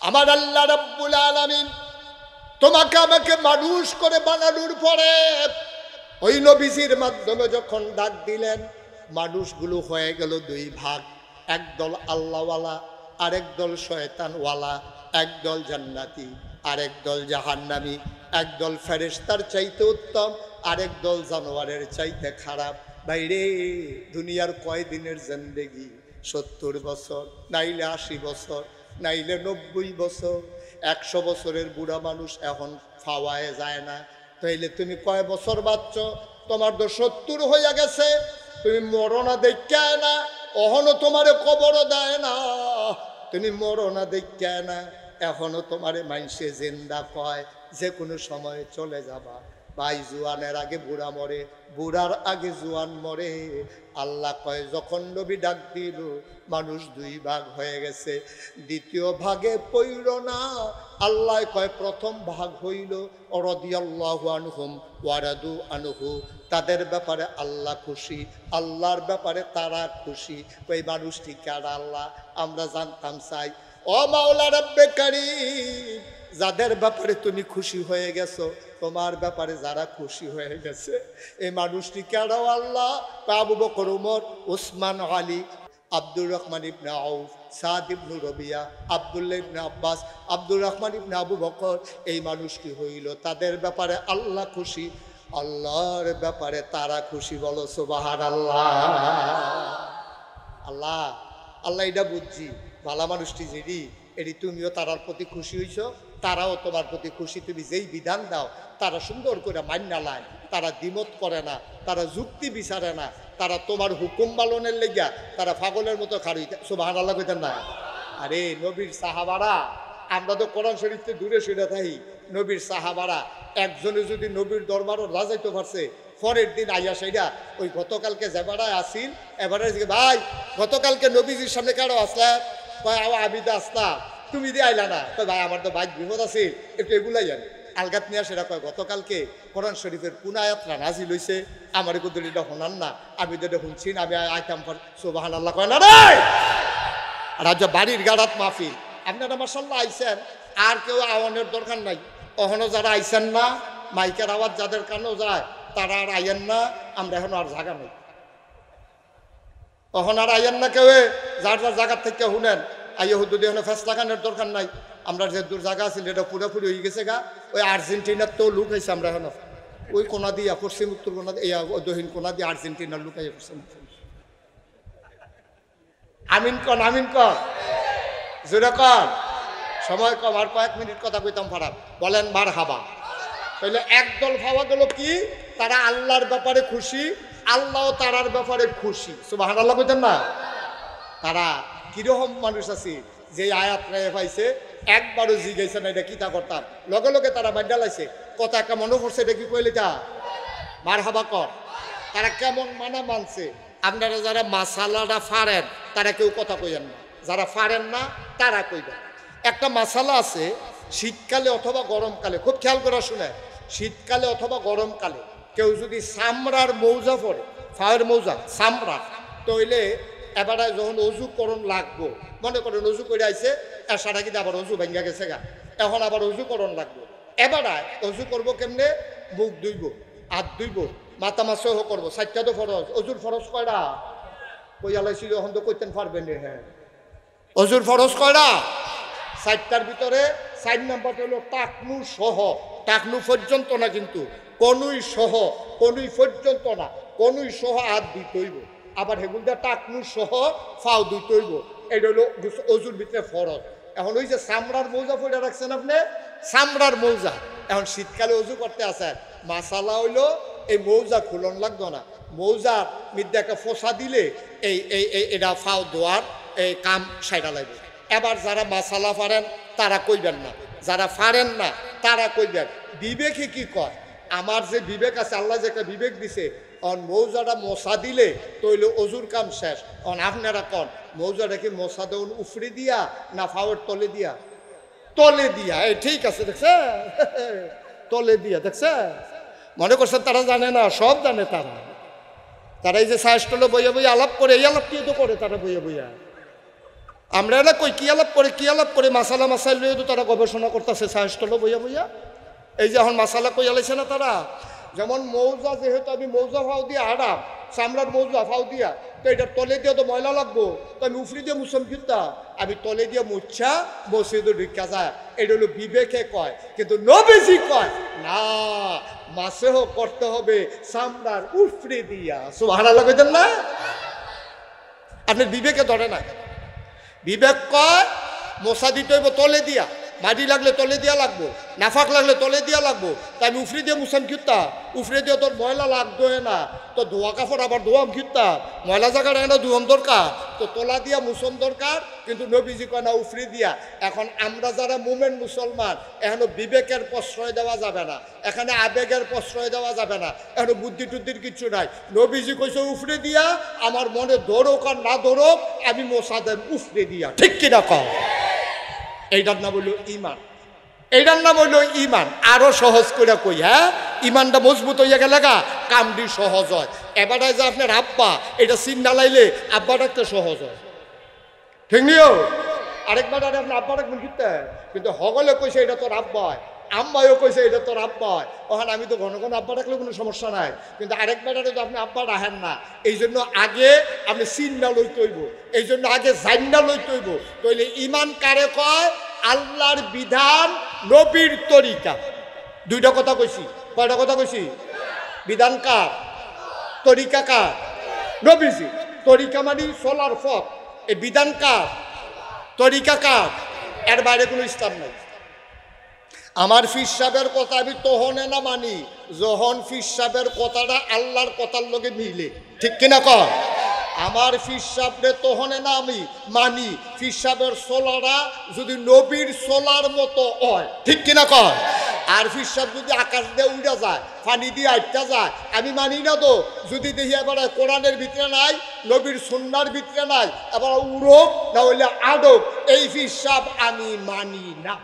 আমার আল্লাহ রাব্বুল আলামিন তোমাকে আমাকে মানুষ করে বানানোর পরে ওই নবীজির মাধ্যমে যখন ডাক দিলেন, মানুষগুলো হয়ে গেল 2 ভাগ। একদল আল্লাহওয়ালা, আরেক দল শয়তানওয়ালা, একদল জান্নাতি, আরেক দল জাহান্নামী, একদল ফেরেশতার চাইতে উত্তম, আরেক দল জানোয়ারের চাইতে খারাপ। বাইরে দুনিয়ার কয় দিনের জিন্দেগি? 70 বছর, নাইলে 80 বছর, নাইলে 90 বছর। 100 বছরের বুড়া মানুষ এখন ফাওয়ায় যায় না। তাইলে তুমি কয় বছর বাঁচছ? তোমার তো 70 হইয়া গেছে, তুমি মরনা দেখায় না, অহনো তোমারে কবর দেয় না, তুমি মরনা দেখায় না, এখনো তোমারে মাইনসে জিন্দা কয়, যে কোনো সময় চলে যাবা। ভাই জুয়ানের আগে বুড়া মরে, বুড়ার আগে জুয়ান মরে। আল্লাহ কয় যখন নবী ডাক দিল মানুষ 2 ভাগ হয়ে গেছে, দ্বিতীয় ভাগে পইল না। আল্লাহ কয় প্রথম ভাগ হইল রাদিয়াল্লাহু আনহুম ওয়া রাদু আনহু, তাদের ব্যাপারে আল্লাহ খুশি, আল্লাহর ব্যাপারে তারা খুশি। ওই মানুষটি কারা? আল্লাহ আমরা জানতাম চাই। ও মাওলা রব্বে কারীম, যাদের ব্যাপারে তুমি খুশি হয়ে গেছো, তোমার ব্যাপারে যারা খুশি হয়ে গেছে, এই মানুষটি কারা আল্লাহ? আবু বকর, উমর, উসমান, আলী, আব্দুর রহমান ইবনে আউফ, সাদ ইবনে রবিয়া, আব্দুল্লাহ ইবনে আব্বাস, আব্দুর রহমান ইবনে আবু বকর। এই মানুষটি হইল তাদের ব্যাপারে আল্লাহ খুশি, আল্লাহর ব্যাপারে তারা খুশি। বলো সুবহানাল্লাহ। আল্লাহ আল্লাহ এটা বুঝছি, ভালা মানুষটি যিনি এটি তুমিও তারার প্রতি খুশি হইছ, তারাও তোমার প্রতি খুশি। তুমি যেই বিধান দাও তারা সুন্দর করে মান্না লায়, তারা দ্বিমত করে না, তারা যুক্তি বিচারে না, তারা তোমার হুকুম পালনের লেগা তারা পাগলের মতো খাড়ি। সুবহানাল্লাহ কইতেন না? আরে নবীর সাহাবারা, আমরা তো কোরআন শরীফ থেকে দূরে সরে থাকি, নবীর সাহাবারা একজনে যদি নবীর দরবারও রাজাইতে পারছে, পরের দিন আইয়া সেইটা ওই গতকালকে যেবারায় আসিল এবারে ভাই গতকালকে নবীজির সামনে কারো আসলা, কয় আমি তো আসলাম, তুমি দিয়ে আইলা না, কয় ভাই আমার তো বাইক বিপদ আছে, একটু এগুলাই জানি আলগাত নিয়ে সেটা কয় গতকালকে কোরআন শরীফের কোন আয়াতটা নাজিল হইছে আমার কুদুরিটা শোনান না, আমি তো এটা শুনছি না, আমি আইতাম সুবহানাল্লাহ কয় না রে। রাজ্য বাড়ির গাড়াত মাহফিল, আপনারা মাশাআল্লাহ আইছেন, আর কেউ আওয়ানের দরকার নাই। কখনো যারা আইছেন না, মাইকের আওয়াজ যাদের কানেও যায় তারা আর আইয়েন না, আমরা এখন আর জায়গা নেই, তখন আর আইয়েন না কেউ, যার যার জায়গার থেকে শুনেন। আইয়ে হুদুদি এখন ফেসলা খানের দরকার নাই, আমরা যে দূর জায়গা আছে এটা পুরোপুরি হয়ে গেছে গা। ওই আর্জেন্টিনার তো লুক হয়েছে, আমরা এখন ওই কোনা দিয়া পশ্চিম উত্তর কোনা দিয়া দক্ষিণ কোনা দিয়ে আর্জেন্টিনার লুক আইয়া পড়ছে। আমিন কন, আমিন কন, জোরে কন, সময় কম, আর কয়েক মিনিট কথা কইতাম ফারাক, বলেন মার হাবা। তাহলে একদল ভাবা গেল কি, তারা আল্লাহর ব্যাপারে খুশি, আল্লাহ তারার ব্যাপারে খুশি। সুবহানাল্লাহ কইতেন না? তারা কিরকম মানুষ আছে যে আয়াত রায় পাইছে একবারও জিগাইছে না এটা কিতা করতাম, লগে লগে তারা বাড্ডা লাইছে, কথা একটা মনে করছে এটা কি কইলে তা মার হাবা কর। তারা কেমন মানা মানছে। আপনারা যারা মাসালাটা ফারেন তারা কেউ কথা কইবেন না, যারা ফারেন না তারা কইবেন। একটা মাসালা আছে, শীতকালে অথবা গরমকালে, খুব খেয়াল করে শুনে, শীতকালে অথবা গরমকালে কেউ যদি চামড়ার মৌজা পরে, ফায়ের মৌজা চামড়া, তইলে এবারে যখন অজু করণ লাগবো, মনে করেন অজু করে আইছে এসাটা কিন্তু আবার অজু ভেঙ্গা গেছে গা, এখন আবার অজু করণ লাগবো। এবারে অজু করবো কেমনে, মুখ ধুইব, হাত ধুইব, মাথা মাসহ করবো, 4টা তো ফরজ। অজুর ফরজ কয়টা কইয়া লাইছিল, এখন তো কইতেন পারবেন। হ্যাঁ, অজুর ফরজ কয়টা? 4টার ভিতরে 4 নাম্বারটা হলো টাকনু সহ, টাকনু পর্যন্ত না কিন্তু, কনুই সহ, কনুই পর্যন্ত না, কনুই সহ হাত ধুইতে হইব, আবার হেগুলটা টাকনু সহ ফাও ধুইতে হইব। এটা হলো অজুর ভিতরে ফরজ। এখন ওই যে চামড়ার মৌজা পড়ে রাখছেন আপনি, চামড়ার মৌজা, এখন শীতকালে অজু করতে আসেন, মাসালা হইলো এই মৌজা খুলন লাগতো না, মৌজার মধ্যে একটা ফোসা দিলে এই এই এটা ফাও ধোয়ার এই কাম সাইডা লাগবে। এবার যারা মাসালা ফারেন তারা কইবেন না, যারা ফারেন না তারা কইবেন। বিবেকে কি কয়, আমার যে বিবেক আছে, আল্লাহ যে একটা বিবেক দিছে, অন মৌজাটা মশা দিলে তৈল অজুর কাম শেষ। অন আপনারা কন মৌজাটা কি মশা দেউন উফরি দিয়া না ফাওয়ার তলে দিয়া? তলে দিয়া। এই ঠিক আছে, দেখছে, তলে দিয়া, দেখছে। মনে করছেন তারা জানে না, সব জানে তারা। তারা এই যে সাহসটলে বইয়া বইয়া আলাপ করে, এই আলাপ কি তো করে তারা বইয়া বইয়া, আমরা না কই কি আলাপ করে, কি আলাপ করে, মাসালা মাসাইল লইয়া তো তারা গবেষণা করতেছে সাহসটলে বইয়া বইয়া। এই যে এখন মাসালা কইয়া লাইছে না তারা, যেমন মৌজা, যেহেতু আমি মৌজা ফাও দিয়ে আরাম, চামড়ার মৌজা ফাও দিয়া, তো এটার তলে দিয়ে তো ময়লা লাগবো, তো আমি উফরি দিয়ে মুসম কিনতা, আমি তলে দিয়ে মুচ্ছা মসজিদে ঢুকা যায়। এটা হলো বিবেকে কয়, কিন্তু নবীজি কয় না, মাসেহ করতে হবে চামড়ার উফরি দিয়া। সুবহানাল্লাহ কইতেন না? আপনার বিবেকে ধরে না, বিবেক কয় মশা দিতে হইব তলে দিয়া, মাটি লাগলে তলে দিয়া লাগবো, নাফাক লাগলে তলে দিয়া লাগবো, তাই আমি উফরে দিয়ে মুসাম খিতা, উফরে দিয়ে তোর ময়লা লাগতো না, তো ধোয়া কাপড় আবার ধোয়াম খিতা, ময়লা জায়গাটা না ধোয়াম দরকার, তো তোলা দিয়া মুসম দরকার, কিন্তু নবীজি কয় না উফরে দিয়া। এখন আমরা যারা মুমেন মুসলমান, এখনো বিবেকের প্রশ্রয় দেওয়া যাবে না, এখানে আবেগের প্রশ্রয় দেওয়া যাবে না, এখনো বুদ্ধি টুদ্ধির কিচ্ছু নাই। নবীজি কইছে উফরে দিয়া, আমার মনে ধরুক আর না ধরুক আমি মশা দেব উফরে দিয়া। ঠিক কিনা কও? এইটার নাম হইল ইমান, এইটার নাম হইল ইমান। আরো সহজ করে কই, হ্যাঁ, ইমানটা মজবুত হইয়া গেলে গা কামটি সহজ হয়। এবারে যে আপনার আব্বা, এটা চিন্তা লাইলে আব্বা ডাকতে সহজ হয়, ঠিক নিও। আরেকবার আপনার আব্বা ডাকবেন কিন্তু হগলে কইছে এটা তোর আব্বা হয়, আম্মাইও কইছে এটা তোর আব্বা হয়। ওখানে আমি তো ঘন ঘন আব্বা ডাকলে কোনো সমস্যা নাই, কিন্তু আরেকবার তো আপনি আব্বা রাখেন না। এই জন্য আগে আপনি চিন্তা লইতে হইব, এই জন্য আগে জান্না লইতে হইব। তইলে ইমান কারে কয়? আল্লাহর বিধান, নবীর তরিকা। দুইটা কথা কইছি, কয়টা কথা কইছি? বিধান কার? তরিকা কার? নবীজি। তরিকা মানে চলার পথ, এই বিধান কার? তরিকা কার? এর বাইরে কোনো ইসলাম নাই। আমার ফির সাহেবের কথা আমি তহনে না মানি যখন ফির সাহেবের কথাটা আল্লাহর কথার লগে মিলে, ঠিক কিনা কয়? আমার ফির সাহেবরে তহনে না আমি মানি ফির সাহেবের সোলারা যদি নবীর সোলার মতো হয়, ঠিক কিনা কয়? আর ফির সাহেব যদি আকাশ দিয়ে উড়া যায়, পানি দিয়ে আটটা যায়, আমি মানি না। তো যদি দেখি এবার কোরআনের ভিতরে নাই, নবীর সুন্নার ভিতরে নাই, এবার উড়োক না হইলে আডক, এই ফির সাহেব আমি মানি না।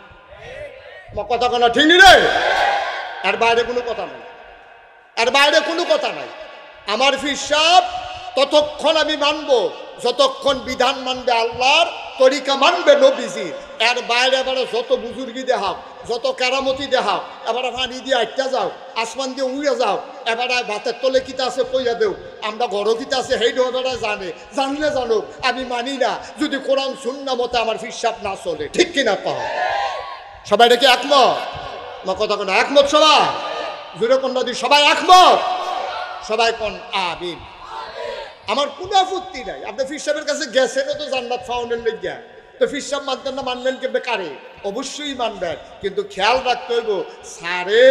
কথা কোনো ঠিক রে, এর বাইরে কোনো কথা নাই, এর বাইরে কোনো কথা নাই। আমার ফির সাহেব ততক্ষণ আমি মানবো যতক্ষণ বিধান মানবে আল্লাহর, তরিকা মানবে নবীজি। এর বাইরে এবারে যত বুজুর্গি দেখাও, যত কেরামতি দেখাও, এবারে পানি দিয়ে আটটা যাও, আসমান দিয়ে উড়ে যাও, এবারে ভাতের তলে কিতা আছে কইয়া দেও, আমরা ঘর কিতা আছে সেই এবারে জানলে জানুক, আমি মানি না যদি কোরআন সুন্নাহ মতে আমার ফির সাহেব না চলে, ঠিক কিনা পাও? সবাই দেখি একমত না? কথা কোন একমত? সবাই জুড়ে কোন নদী সবাই একমত? সবাই কোন আমিন? আমার কোনো আপত্তি নাই। আপনি ফির সাহেবের কাছে গেছেন তো জান্নাত ফাউন্ডের লেগিয়া, তো ফির সাহেব মানতেন না, মানলেন কেমনে কারে? অবশ্যই মানবেন, কিন্তু খেয়াল রাখতে হইব স্যারে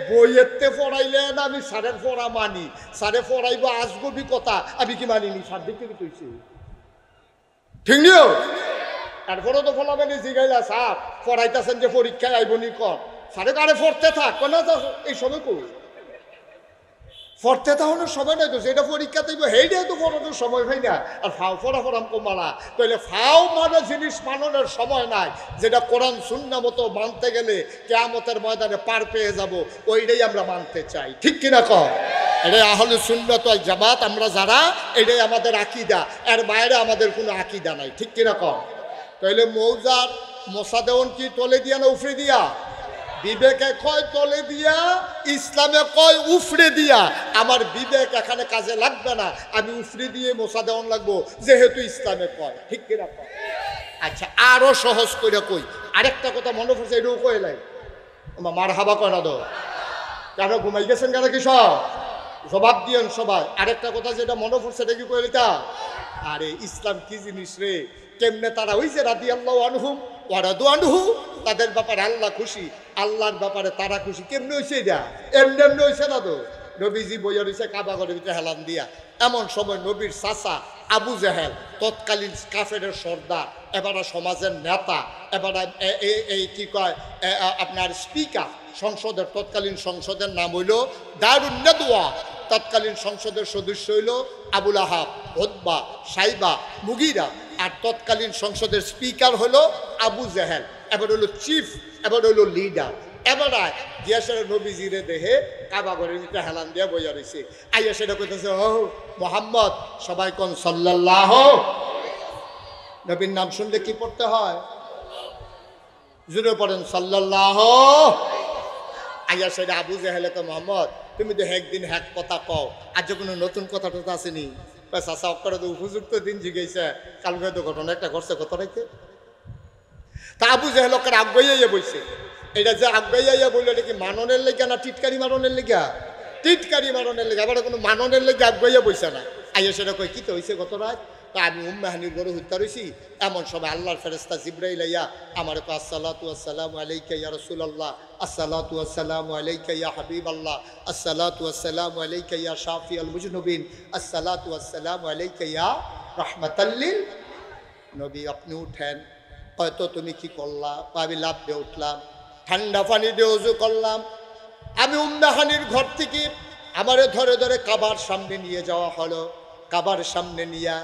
বইয়েতে পড়াইলেন আমি স্যারের পড়া মানি, স্যারে পড়াইব আজগবি কথা আমি কি মানিনি? স্যার দিকে কি কইছি, ঠিক নিও? তারপরেও তো ফলাবেন জিগাইলা স্যার পড়াইতেছেন যে পরীক্ষায় আইবনি কর, স্যারে কারে পড়তে থাক না, এই সময় কই পড়তে তাহলে সময় নাই তো, যেটা পরীক্ষা দেব সেইটাই তো পড়ানোর সময় হয় না। আর ফাও পড়া পড়াম কমালা তাহলে ফাও মানে জিনিস মাননের সময় নাই, যেটা কোরআন সুন্নাহ মতো মানতে গেলে কিয়ামতের ময়দানে পার পেয়ে যাব, ওইটাই আমরা মানতে চাই, ঠিক কিনা কয়? এটাই আহলে সুন্নাত ওয়াল জামাত আমরা যারা, এটাই আমাদের আকীদা, এর বাইরে আমাদের কোনো আকীদা নাই, ঠিক কিনা কয়? তাহলে মৌজার মোসাদেওন কি তলে দিয়া না উফরে দিয়া? বিবেকে কয় তলে দিয়া, ইসলামে কয় উফরে দিয়া। আমার বিবেক এখানে কাজে লাগবে না, আমি উফরে দিয়ে মোসা দেওয়ান লাগবো যেহেতু ইসলামে কয়, ঠিক কিনা কয়? আচ্ছা আরো সহজ করে কই, আরেকটা কথা মনে পড়ছে, এটাও কইলাই মার হাবা কয় না তো, কেন ঘুমাই গেছেন কেন কি সব জবাব দিয়েন সবাই। আরেকটা কথা যেটা মনে পড়ছে এটা কি কইলিতা, আরে ইসলাম কি জিনিস রে, কেমনে তারা হইছে রাদিয়াল্লাহু আনহুম ওয়া রাদু আনহু, তাদের ব্যাপারে আল্লাহ খুশি, আল্লাহর ব্যাপারে তারা খুশি। কেমনে হইছে এটা? এমনি এমনি হইছে না তো। নবীজি বইয়া রইছে কাবা ঘরের ভিতরে হেলান দিয়া, এমন সময় নবীর চাচা আবু জেহেল তৎকালীন কাফেরের সর্দার, এবারে সমাজের নেতা, এবারে এই কি কয় আপনার স্পিকার সংসদের, তৎকালীন সংসদের নাম হইল দারুন নাদওয়া, তৎকালীন সংসদের সদস্য হইল আবুল আহাব, উতবা, সাইবা, মুগিরা, আর তৎকালীন সংসদের স্পিকার হলো আবু জেহেল। এবার হলো চিফ, এবার হলো লিডার। এবার গিয়াসের নবীজিরে দেহে কাবা ঘরের ভিতরে হেলান দিয়া বইয়া রয়েছে, আইয়া সেটা কইতেছে ও মোহাম্মদ, সবাই কোন সাল্লাল্লাহু। নবীর নাম শুনলে কি পড়তে হয়? জুড়ে পড়েন সাল্লাল্লাহু। আইয়া সেটা আবু জেহেলে তো মোহাম্মদ তুমি তো একদিন হ্যাক কথা কও, আজ কোনো নতুন কথা টথা আসেনি? চাষা অক্ষরে তো উপযুক্ত দিন জিগেছে, কালকে তো ঘটনা একটা ঘটছে, কথা রাখতে। তা আবু জেহেল ওকে আগাইয়া বইছে, এটা যে আগাইয়া বললো এটা কি মাননের লেগা না টিটকারি মারণের লেগা? টিটকারি মারণের লেগা, আবার কোনো মাননের লেগে আগাইয়া বইছে না। আইয়া সেটা কই কি তো হয়েছে গত রাত? তা আমি উম্মাহানির গরু হত্যা রয়েছি, এমন সময় আল্লাহর ফেরেস্তা জিব্রাইল আইয়া আমার কো আসসালাতু ওয়াসসালামু আলাইকা ইয়া রাসূলুল্লাহ, আসসালাতু ওয়াসসালামু আলাইকা ইয়া হাবিবাল্লাহ, আসসালাতু ওয়াসসালামু আলাইকা ইয়া শাফিউল মুজনুবিন, আসসালাতু ওয়াসসালামু আলাইকা ইয়া রাহমাতাল লিল। নবী আপনি উঠেন, হয়তো তুমি কি করলা? আমি লাভ দিয়ে উঠলাম, ঠান্ডা পানি দিয়ে ওযু করলাম। আমি উম্মাহানির ঘর থেকে আমারে ধরে ধরে কাবার সামনে নিয়ে যাওয়া হলো। কাবার সামনে নিয়ে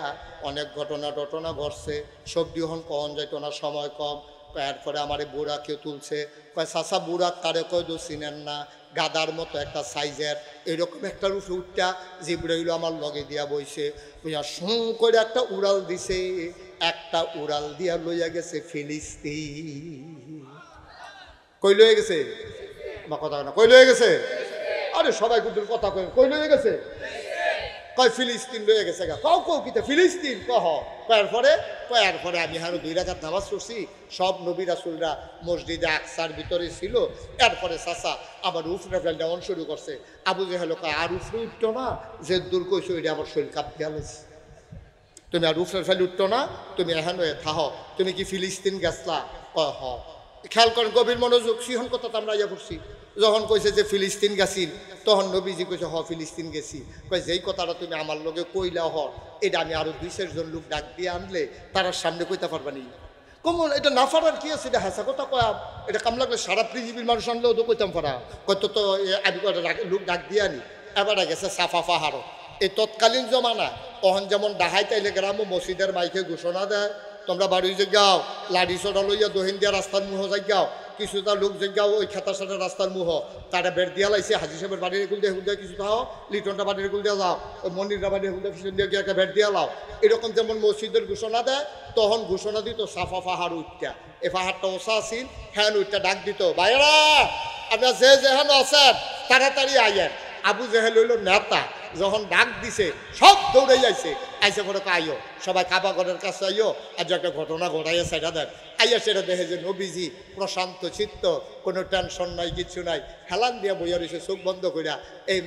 অনেক ঘটনা ঘটছে, সবজি হন কখন যাইত না, সময় কম। এরপরে আমার বুড়া কেউ তুলছে, কয় চাচা বুড়া কারে কয় দো চিনেন না, গাদার মতো একটা সাইজের, এরকম একটা রূপে উঠটা জিব্রাইল আমার লগে দিয়া বইছে, বুঝা সুঁ করে একটা উড়াল দিছে, একটা উড়াল দিয়া লইয়া গেছে ফিলিস্তিন। কই লইয়া গেছে? বা কথা না, কই লইয়া গেছে? আরে সবাই কুতুর কথা কই লইয়া গেছে? কয় ফিলিস্তিন লইয়া গেছে গা। কও কিতা ফিলিস্তিন কহ? কয়ার পরে আমি আরো 2 রাকাত নামাজ পড়ছি, সব নবী রাসূলরা মসজিদে আকসার ভিতরে ছিল। এরপরে চাচা আবার উফরে ফেল দেওয়ান শুরু করছে। আবু জেহেল কয় আর উফরে উঠতো না, যে দূর কইছো এটা আমার শরীর কাঁপ গেছে, তুমি আর উফরে ফেল উঠতো না, তুমি এখানে থাহ, তুমি কি ফিলিস্তিন গেছলা? হ খেয়াল করেন গভীর মনোযোগ সিহন কথা তো আমরা ইয়া করছি যখন কইছে যে ফিলিস্তিন গেছিল তখন নবীজি কইছে ফিলিস্তিন গেছি কই যেই কথাটা তুমি আমার লগে কইলা এটা আমি আরো 2-4 জন লোক ডাক দিয়ে আনলে তার সামনে কইতে পারবা নি কমন এটা না পারার কি আছে এটা হাসা কথা কয়া এটা কাম লাগলে সারা পৃথিবীর মানুষ আনলেও তো কইতাম পারা কত তো আমি লোক ডাক দিয়ে আনি এবার গেছে সাফা পাহাড়ও এই তৎকালীন জমানা তখন যেমন ডাহাই তাইলে গ্রাম মসজিদের মাইকে ঘোষণা দেয় তোমরা বাড়ি যাও লাঠি চড়া লইয়া দহিন দিয়া রাস্তার মুহ যাও কিছুটা লোক যাও ওই খেতার সাথে রাস্তার মুহ তারা বের দিয়া লাইছে হাজি সাহেবের বাড়ির এগুল দিয়ে হুল কিছু খাও লিটনটা বাড়ির এগুল দিয়া যাও ওই মন্দিরটা বাড়ির এগুল পিছন দিয়ে গিয়ে একটা বের দিয়া লাও এরকম যেমন মসজিদের ঘোষণা দেয় তখন ঘোষণা দিত সাফা পাহাড় উঠটা এই পাহাড়টা ওসা আসিল হ্যান উঠটা ডাক দিত ভাইয়েরা আপনার যে যেহেন আছেন তাড়াতাড়ি আইয়েন আবু জেহেল হইল নেতা যখন ডাক দিছে সব দৌড়ে যাইছে আইসে করে আইও সবাই কাবাগরের কাছে আইও আর যে একটা ঘটনা ঘটাইয়া সেটা দেখ আইয়া সেটা দেখে যে নবীজি প্রশান্ত চিত্ত কোনো টেনশন নাই কিছু নাই হেলান দিয়া বইয়া রয়েছে চোখ বন্ধ করিয়া এই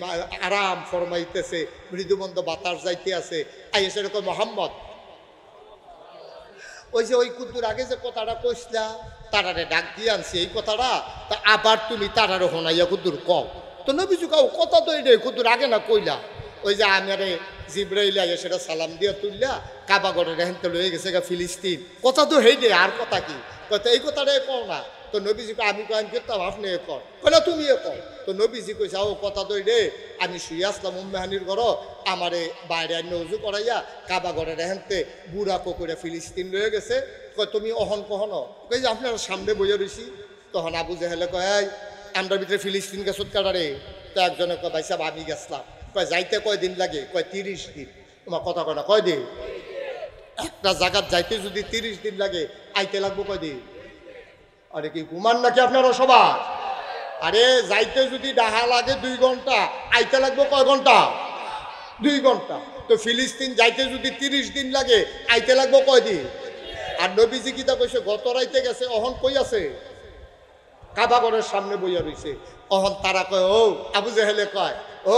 আরাম ফরমাইতেছে মৃদুমন্দ বাতাস যাইতে আছে আইয়া সেরকম মোহাম্মদ ওই যে ওই কুদ্দুর আগে যে কথাটা কইসলা তারারে ডাক দিয়ে আনছি এই কথাটা তা আবার তুমি তারারে শোনাইয়া কুদ্দুর কও তো নবীজু কাউ কথা তো এটাই কুদ্দুর আগে না কইলা ওই যে আমারে জিব্রাইল আইয়া সেটা সালাম দিয়া তুললা কাবাগরের হেনতে লয়ে গেছে গা ফিলিস্তিন কথা তো হেই দে আর কথা কি কথা এই কথাটাই কও না তো নবীজি আমি কয়েন করতাম আপনি এ কর না তুমি এ কর তো নবীজি কইছে ও কথা তো রে আমি শুয়ে আসলাম উম্মেহানির ঘর আমারে বাইরে আন্য উজু করাইয়া কাবাগরের হেনতে বুড়া করে ফিলিস্তিন লয়ে গেছে কয় তুমি অহন কহনো কই যে আপনার সামনে বইয়া রইছি তখন আবু জেহেলে কয় আমরা ভিতরে ফিলিস্তিন গেছত কাটারে তো একজনে কয় ভাই সাহেব আমি গেছলাম কয় যাইতে কয়দিন লাগে কয় 30 দিন তোমার কথা কয় না কয় দিন একটা জায়গার যাইতে যদি 30 দিন লাগে আইতে লাগবো কয় দিন আরে কি ঘুমান নাকি আপনারা সবাই আরে যাইতে যদি ডাহা লাগে 2 ঘন্টা আইতে লাগবো কয় ঘন্টা 2 ঘন্টা তো ফিলিস্তিন যাইতে যদি 30 দিন লাগে আইতে লাগবো কয় দিন আর নবীজি কিতা কইছে গত রাইতে গেছে অহন কই আছে কাবাগরের সামনে বইয়া রইছে অহন তারা কয় ও আবু জেহেলে কয় ও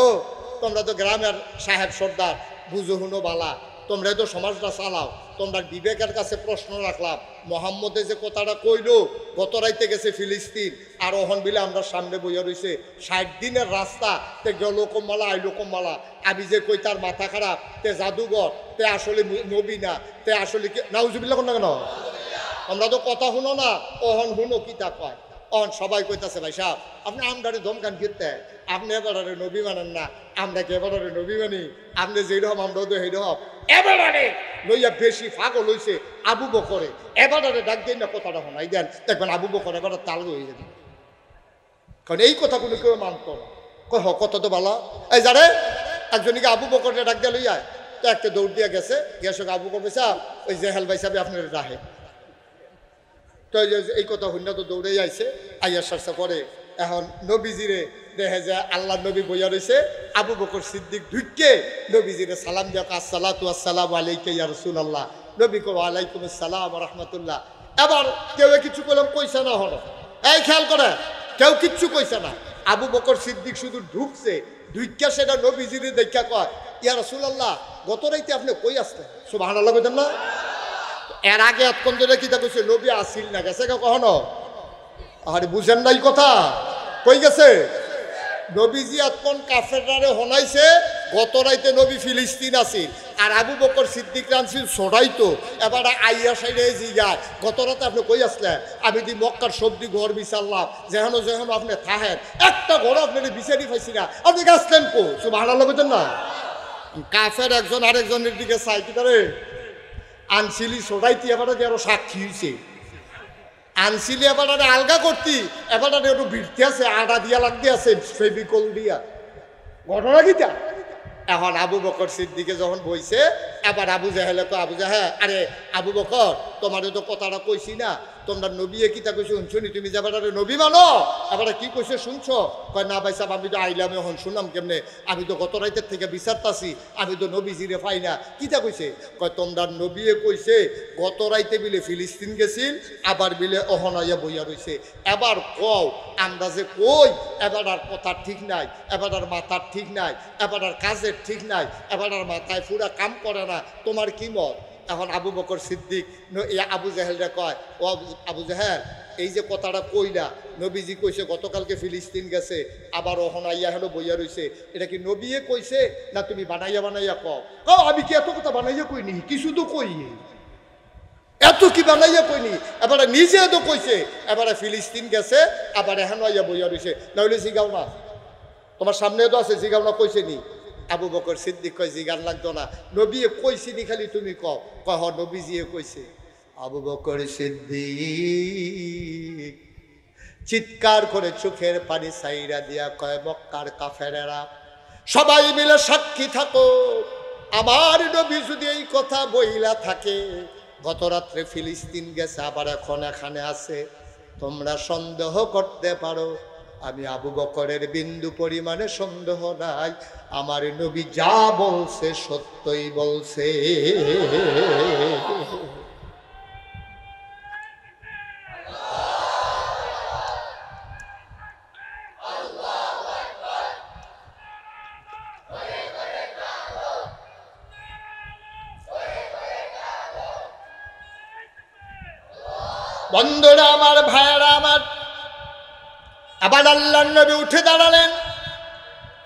তোমরা তো গ্রামের সাহেব সর্দার বুঝো হুনো বালা তোমরা তো সমাজটা চালাও তোমরা বিবেকের কাছে প্রশ্ন রাখলাম মোহাম্মদে যে কথাটা কইলো গত রাইতে গেছে ফিলিস্তিন আর অহন বিলে আমরা সামনে বইয়া রইছে 60 দিনের রাস্তা তে গেল কমলা আইলো কমলা আমি যে কই তার মাথা খারাপ তে জাদুঘর তে আসলে নবী না তে আসলে নাউজুবিল্লাহ কোন না কেন আমরা তো কথা শুনো না অহন হুনো কিতা কয় অন সবাই কইতাছে ভাই সাহেব আপনি আমদারে দমকান ফিরতে আপনি এবারে নবী মানেন না আমরা কি এবারে নবী মানি আপনি যেরকম আমরাও তো সেইরকম এবারে লইয়া বেশি ফাগল হইছে আবু বকরে এবারে ডাক দেন না কথাটা শোনাই দেন দেখবেন আবু বকর এবারে তাল হয়ে যাবে কারণ এই কথা কোনো কেউ মানত না কয় কত তো ভালো এই যারে একজনকে আবু বকরে ডাক দিয়ে লইয়া তো একটা দৌড় দিয়া গেছে গেছে আবু বকর ভাই সাহেব ওই জেহেল ভাই সাহেব আপনার রাহে তো এই কথা হইনা তো দৌড়ে আইছে আইয়ার সারসা পরে এখন নবীজিরে দেখে যায় আল্লাহ নবী বইয়া রয়েছে আবু বকর সিদ্দিক ঢুকে নবীজিরে সালাম দিয়া আসসালাতু আসসালামু আলাইকা ইয়া রাসূলুল্লাহ নবী কো ওয়ালাইকুম আসসালাম ওয়া রাহমাতুল্লাহ এবার কেউ কিছু কইলাম কইছে না হলো এই খেয়াল করে কেউ কিচ্ছু কইছে না আবু বকর সিদ্দিক শুধু ঢুকছে ঢুকে সেটা নবীজিরে দেখা কয় ইয়া রাসূলুল্লাহ গত রাইতে আপনি কই আসলেন সুবহানাল্লাহ কইতেন না এর আগে এতক্ষণ ধরে কিতা কইছে নবী আসিল না গেছে কখনো আরে বুঝেন নাই কথা কই গেছে নবীজি এতক্ষণ কাফেররারে হনাইছে গত রাইতে নবী ফিলিস্তিন আসিল আর আবু বকর সিদ্দিক রানছিল ছড়াইতো এবার আইয়া সাইডে জিগায় গত রাতে আপনি কই আসলেন আমি দি মক্কার সবজি ঘর বিচারলাম যেহেন যেহেন আপনি থাহেন একটা ঘর আপনার বিচারি পাইছি না আপনি আসলেন কো সুবহানাল্লাহ বলতেন না কাফের একজন আরেকজনের দিকে চাই কি করে আনছিলি সোটাইতি এবারে আরো সাক্ষী হয়েছে আনছিলি এবারে আলগা করতি এবারে একটু ভিড়তে আছে আটা দিয়া লাগতে আছে ফেবিকল দিয়া ঘটনা কিটা এখন আবু বকর সিদ্দিকে যখন বইছে এবার আবু জাহেলে কয় আবু জাহে আরে আবু বকর তোমার তো কথাটা কইছি না তোমরা নবীয়ে কিতা কইছে শুনছনি তুমি যে এবারে নবী মানো এবারে কি কইছে শুনছো কয় না ভাই সাহেব আমি তো আইলাম এখন শুনলাম কেমনে আমি তো গত রাইতের থেকে বিচারতাছি আমি তো নবীজিরে পাই না কিতা কইছে কয় তোমরা নবীয়ে কইছে গত রাইতে বিলে ফিলিস্তিন গেছিল আবার বিলে অহনাইয়া বইয়া রইছে এবার কও আমরা যে কই এবার আর কথা ঠিক নাই এবার আর মাথার ঠিক নাই এবার আর কাজের ঠিক নাই এবার আর মাথায় পুরা কাম করে না তোমার কি মত এখন আবু বকর সিদ্দিক আবু জাহেলরা কয়, ও আবু জাহেল, এই যে কথাটা কইলা, নবীজি কইছে গতকালকে ফিলিস্তিন গেছে, আবার ওহন আইয়া হলো বইয়া রইছে, এটা কি নবীয়ে কইছে না তুমি বানাইয়া বানাইয়া কও? আমি কি এত কথা বানাইয়া কইনি, কিছু তো কই, এত কি বানাইয়া কইনি, এবারে নিজে তো কইছে, এবারে ফিলিস্তিন গেছে, আবার এখন আইয়া বইয়া রইছে, নইলে জিগাও না, তোমার সামনে তো আছে, জিগাও না কইছে নি? আবু বকর সিদ্দিক কয় জিগান লাগতো না, নবীয়ে কইছি নি, খালি তুমি কও। কয় হ নবীজিয়ে কইছে। আবু বকর সিদ্দিক চিৎকার করে চোখের পানি সাইরা দিয়া কয়, মক্কার কাফেরেরা সবাই মিলে সাক্ষী থাকো, আমার নবী যদি এই কথা বইলা থাকে, গত রাত্রে ফিলিস্তিন গেছে, আবার এখন এখানে আছে, তোমরা সন্দেহ করতে পারো, আমি আবু বকরের বিন্দু পরিমাণে সন্দেহ নাই, আমার নবী যা বলছে সত্যই বলছে। বন্ধুরা আমার, ভাইয়েরা আমার, আবার আল্লাহর নবী উঠে দাঁড়ালেন,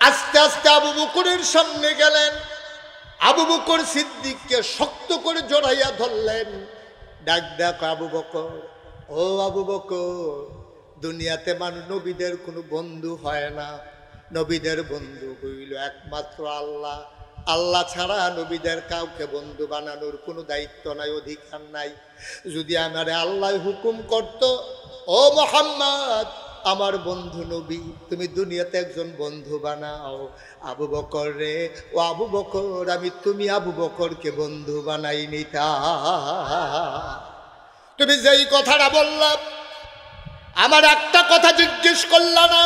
আস্তে আস্তে আবু বকরের সামনে গেলেন, আবু বকর সিদ্দিককে শক্ত করে জড়াইয়া ধরলেন, ডাক ডাক আবু বকর, ও আবু বকর, দুনিয়াতে মানুষ নবীদের কোনো বন্ধু হয় না, নবীদের বন্ধু হইল একমাত্র আল্লাহ, আল্লাহ ছাড়া নবীদের কাউকে বন্ধু বানানোর কোনো দায়িত্ব নাই, অধিকার নাই। যদি আমারে আল্লাহ হুকুম করত, ও মুহাম্মদ আমার বন্ধু নবী, তুমি দুনিয়াতে একজন বন্ধু বানাও, আবু বকর রে, ও আবু বকর, আমি তুমি আবু বকরকে বন্ধু বানাই নিতা। তুমি যেই কথাটা বললাম, আমার একটা কথা জিজ্ঞেস করলা না,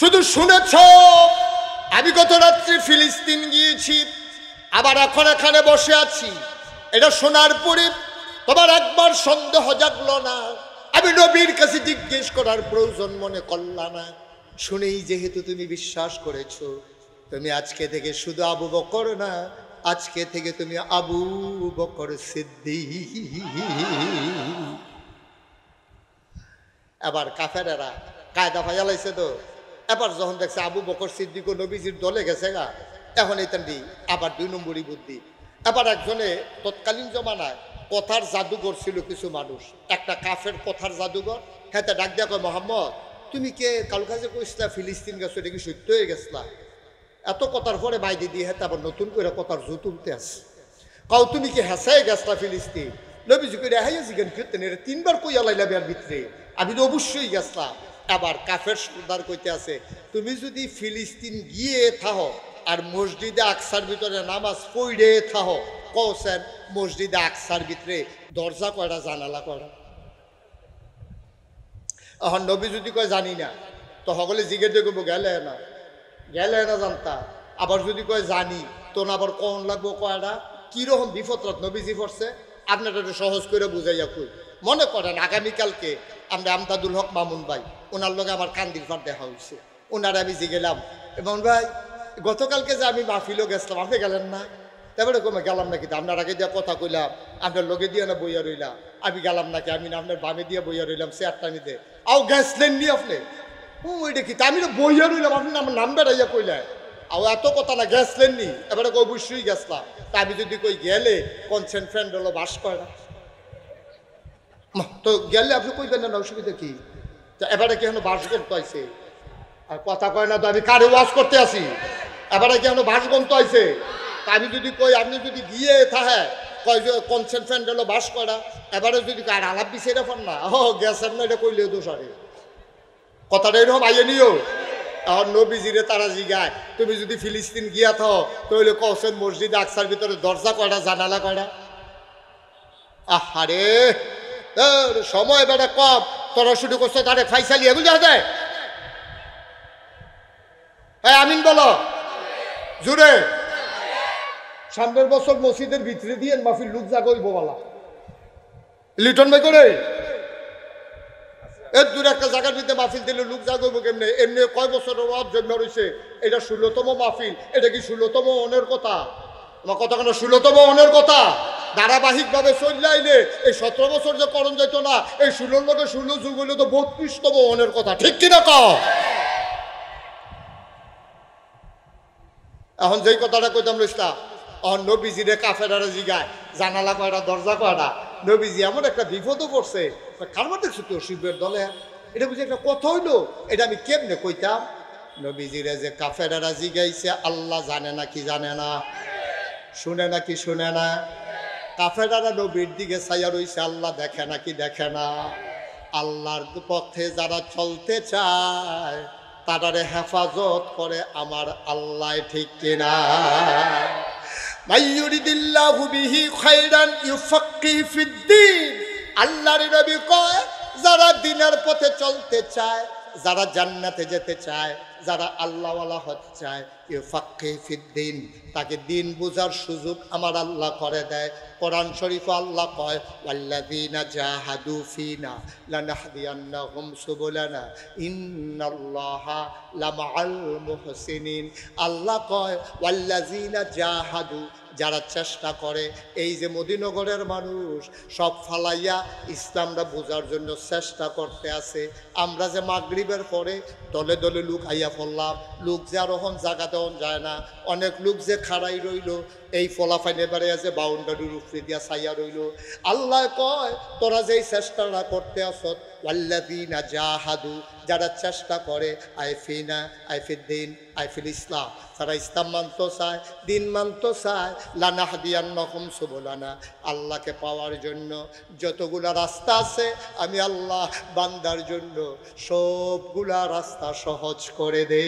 শুধু শুনেছ আমি গত রাত্রে ফিলিস্তিন গিয়েছি, আবার এখন এখানে বসে আছি, এটা শোনার পরে তোমার একবার সন্দেহ জাগলো না, আমি নবীর কাছে জিজ্ঞেস করার প্রয়োজন মনে করলা না, শুনেই যেহেতু তুমি বিশ্বাস করেছো, তুমি আজকে থেকে শুধু আবু বকর না, আজকে থেকে তুমি আবু বকর সিদ্দিক। এবার কাফেরেরা কায়দা ফাজালাইছে তো, এবার যখন দেখছে আবু বকর সিদ্দিক ও নবীজির দলে গেছে গা, এখন এইটান্ডি আবার 2 নম্বরই বুদ্ধি। এবার একজনে তৎকালীন জমানায় কথার জাদুঘর ছিল কিছু মানুষ, একটা কাফের কথার জাদুঘর, হ্যাঁ ডাক দিয়া কয়, মোহাম্মদ তুমি কে কাল কাজে কইসলা ফিলিস্তিন গেছো, এটা কি সত্য হয়ে গেছলা? এত কথার পরে বাইদি দিয়ে হ্যাঁ আবার নতুন করে কথার জু তুলতে আসে, কাউ তুমি কি হেসাই গেছলা ফিলিস্তিন? নবীজি করে হাইয়া জিজ্ঞান কীর্তন, এটা 3 বার কইয়া লাইলা বিয়ার ভিতরে, আমি তো অবশ্যই গেছলাম। আবার কাফের সর্দার কইতে আছে, তুমি যদি ফিলিস্তিন গিয়ে থাহো আর মসজিদে আকসার ভিতরে নামাজ পড়ে থাহো, কৌছেন মসজিদে আকসার ভিতরে দরজা কয়টা, জানালা কয়টা? এখন নবী যদি কয় জানি না, তো সকলে জিজ্ঞেস করবো গেলে না, গেলে না জানতা। আবার যদি কয় জানি, তো না আবার কন লাগবো কয়টা? কিরকম বিপদরাত নবীজি পড়ছে, আপনার একটু সহজ করে বুঝাইয়া কই। মনে করেন আগামীকালকে আমরা আমদাদুল হক মামুন ভাই, ওনার লগে আমার কান্দির ফার দেখা হয়েছে, ওনারা আমি জিগেলাম, মামুন ভাই গতকালকে যে আমি মাহফিলও গেছিলাম, আপনি গেলেন না? তারপরে কমে গেলাম নাকি, আপনার আগে দিয়ে কথা কইলাম, আপনার লগে দিয়ে না বইয়া রইলাম, আমি গেলাম নাকি, আমি না আপনার বামে দিয়ে বইয়া রইলাম চেয়ারটা নিতে, আও গেছলেন নি আপনি? ওইটা কি, আমি তো বইয়া রইলাম, আপনি আমার নাম বেড়াইয়া কইলেন, আও এত কথা না, গেছলেন নি? এবারে অবশ্যই গেছলাম। তা আমি যদি কই গেলে কনসেন্ট ফ্রেন্ড হলো বাস করে না, তো গেলে আপনি কইবেন না, অসুবিধা কি? তা এবারে কি এখন বাস করতে আইছে, আর কথা কয় না তো, আমি কারে ওয়াজ করতে আসি, এবারে কি এখন বাস গন্ত আইছে? তা আমি যদি কই, আপনি যদি গিয়ে থাকে কয় যে কনসেন্ট ফ্রেন্ড হলো বাস করা, এবারে যদি আর আলাপ দিছে এটা না, ও গেছেন না, এটা কইলে দোষ আরে, কথাটা এরকম আইয়ে নিও। এখন নবীজিরে তারা জিগায়, তুমি যদি ফিলিস্তিন গিয়া থাও তাহলে কৌছেন মসজিদ আকসার ভিতরে দরজা কয়টা, জানালা কয়টা? আহারে সময় বেড়া কম, তোরা শুরু করছো তারে ফাইসালি, এগুলো দেখা যায়। আমিন বলো জুড়ে। সামনের বছর মসজিদের ভিতরে দিয়ে মাহফিল লুক জাগইব বলা, লিটন ভাই করে এর দূরে একটা জায়গার ভিতরে মাহফিল দিলে লোক জাগইব কেমনে? এমনি কয় বছরের ওয়াজ জন্ম রয়েছে, এটা 16তম মাহফিল, এটা কি 16তম অনের কথা? আমার কথা কেন 16তম অনের কথা? ধারাবাহিকভাবে চললে আইলে এই 17 বছর যে করণ যেত না, এই 16 লোকে 16 যুগ হইলে তো 32তম অনের কথা, ঠিক কিনা কও? এখন যেই কথাটা কইতাম রইসলা, নবীজিরে কাফেরারা জিগায় জানালা কয়টা দরজা কয়টা, নবীজি এমন একটা বিপদও পড়ছে, কারবার দেখছো তো শিবের দলে, এটা বুঝি একটা কথা হইলো, এটা আমি কেমনে কইতাম? নবীজিরে যে কাফেরারা জিগাইছে আল্লাহ জানে না কি জানে না, শুনে না কি শুনে না, কাফেরারা নবীর দিকে ছাইয়া রইছে আল্লাহ দেখে না কি দেখে না। আল্লাহর পথে যারা চলতে চায় তারারে হেফাজত করে আমার আল্লাহ, ঠিক কিনা? মাইয়ুরিদিল্লাহু বিহি খায়রান ইউফাক্কিহু ফিদ্দীন। আল্লাহর নবী কয় যারা দ্বীনের পথে চলতে চায়, যারা জান্নাতে যেতে চায়, যারা আল্লাহওয়ালা হতে চায়, ইউফাক্কিহু ফিদ্দীন, তাকে দিন বুঝার সুযোগ আমার আল্লাহ করে দেয়। কোরআন শরীফে আল্লাহ কয় ওয়াল্লাযীনা জাহাদু ফিনা লানাহদিয়ান্নাহুম সুবুলানা ইন্নাল্লাহা লামাআল মুহসিনিন। আল্লাহ কয় ওয়াল্লাযীনা জাহাদু, যারা চেষ্টা করে, এই যে মদিনগরের মানুষ সব ফালাইয়া ইসলামটা বোঝার জন্য চেষ্টা করতে আছে। আমরা যে মাগরিবের পরে দলে দলে লোক আইয়া পড়লাম, লোক যে আরোহণ জায়গা দেওয়া যায় না, অনেক লোক যে খাড়াই রইল, এই ফলাফাইনে বেড়ে আছে বাউন্ডারির উপরে দিয়া ছাইয়া রইল। আল্লাহ কয় তোরা যেই চেষ্টাটা করতে আসত, ওয়াল্লাযীনা জাহাদু, যারা চেষ্টা করে, আইফিনা আইফিদ্দিন আইফিল ইসলাম, যারা ইসলাম মানতে চায়, দিন মানতে চায়, লানাহদিয়ান্নাহুম সুবুলানা, আল্লাহকে পাওয়ার জন্য যতগুলা রাস্তা আছে আমি আল্লাহ বান্দার জন্য সবগুলা রাস্তা সহজ করে দে।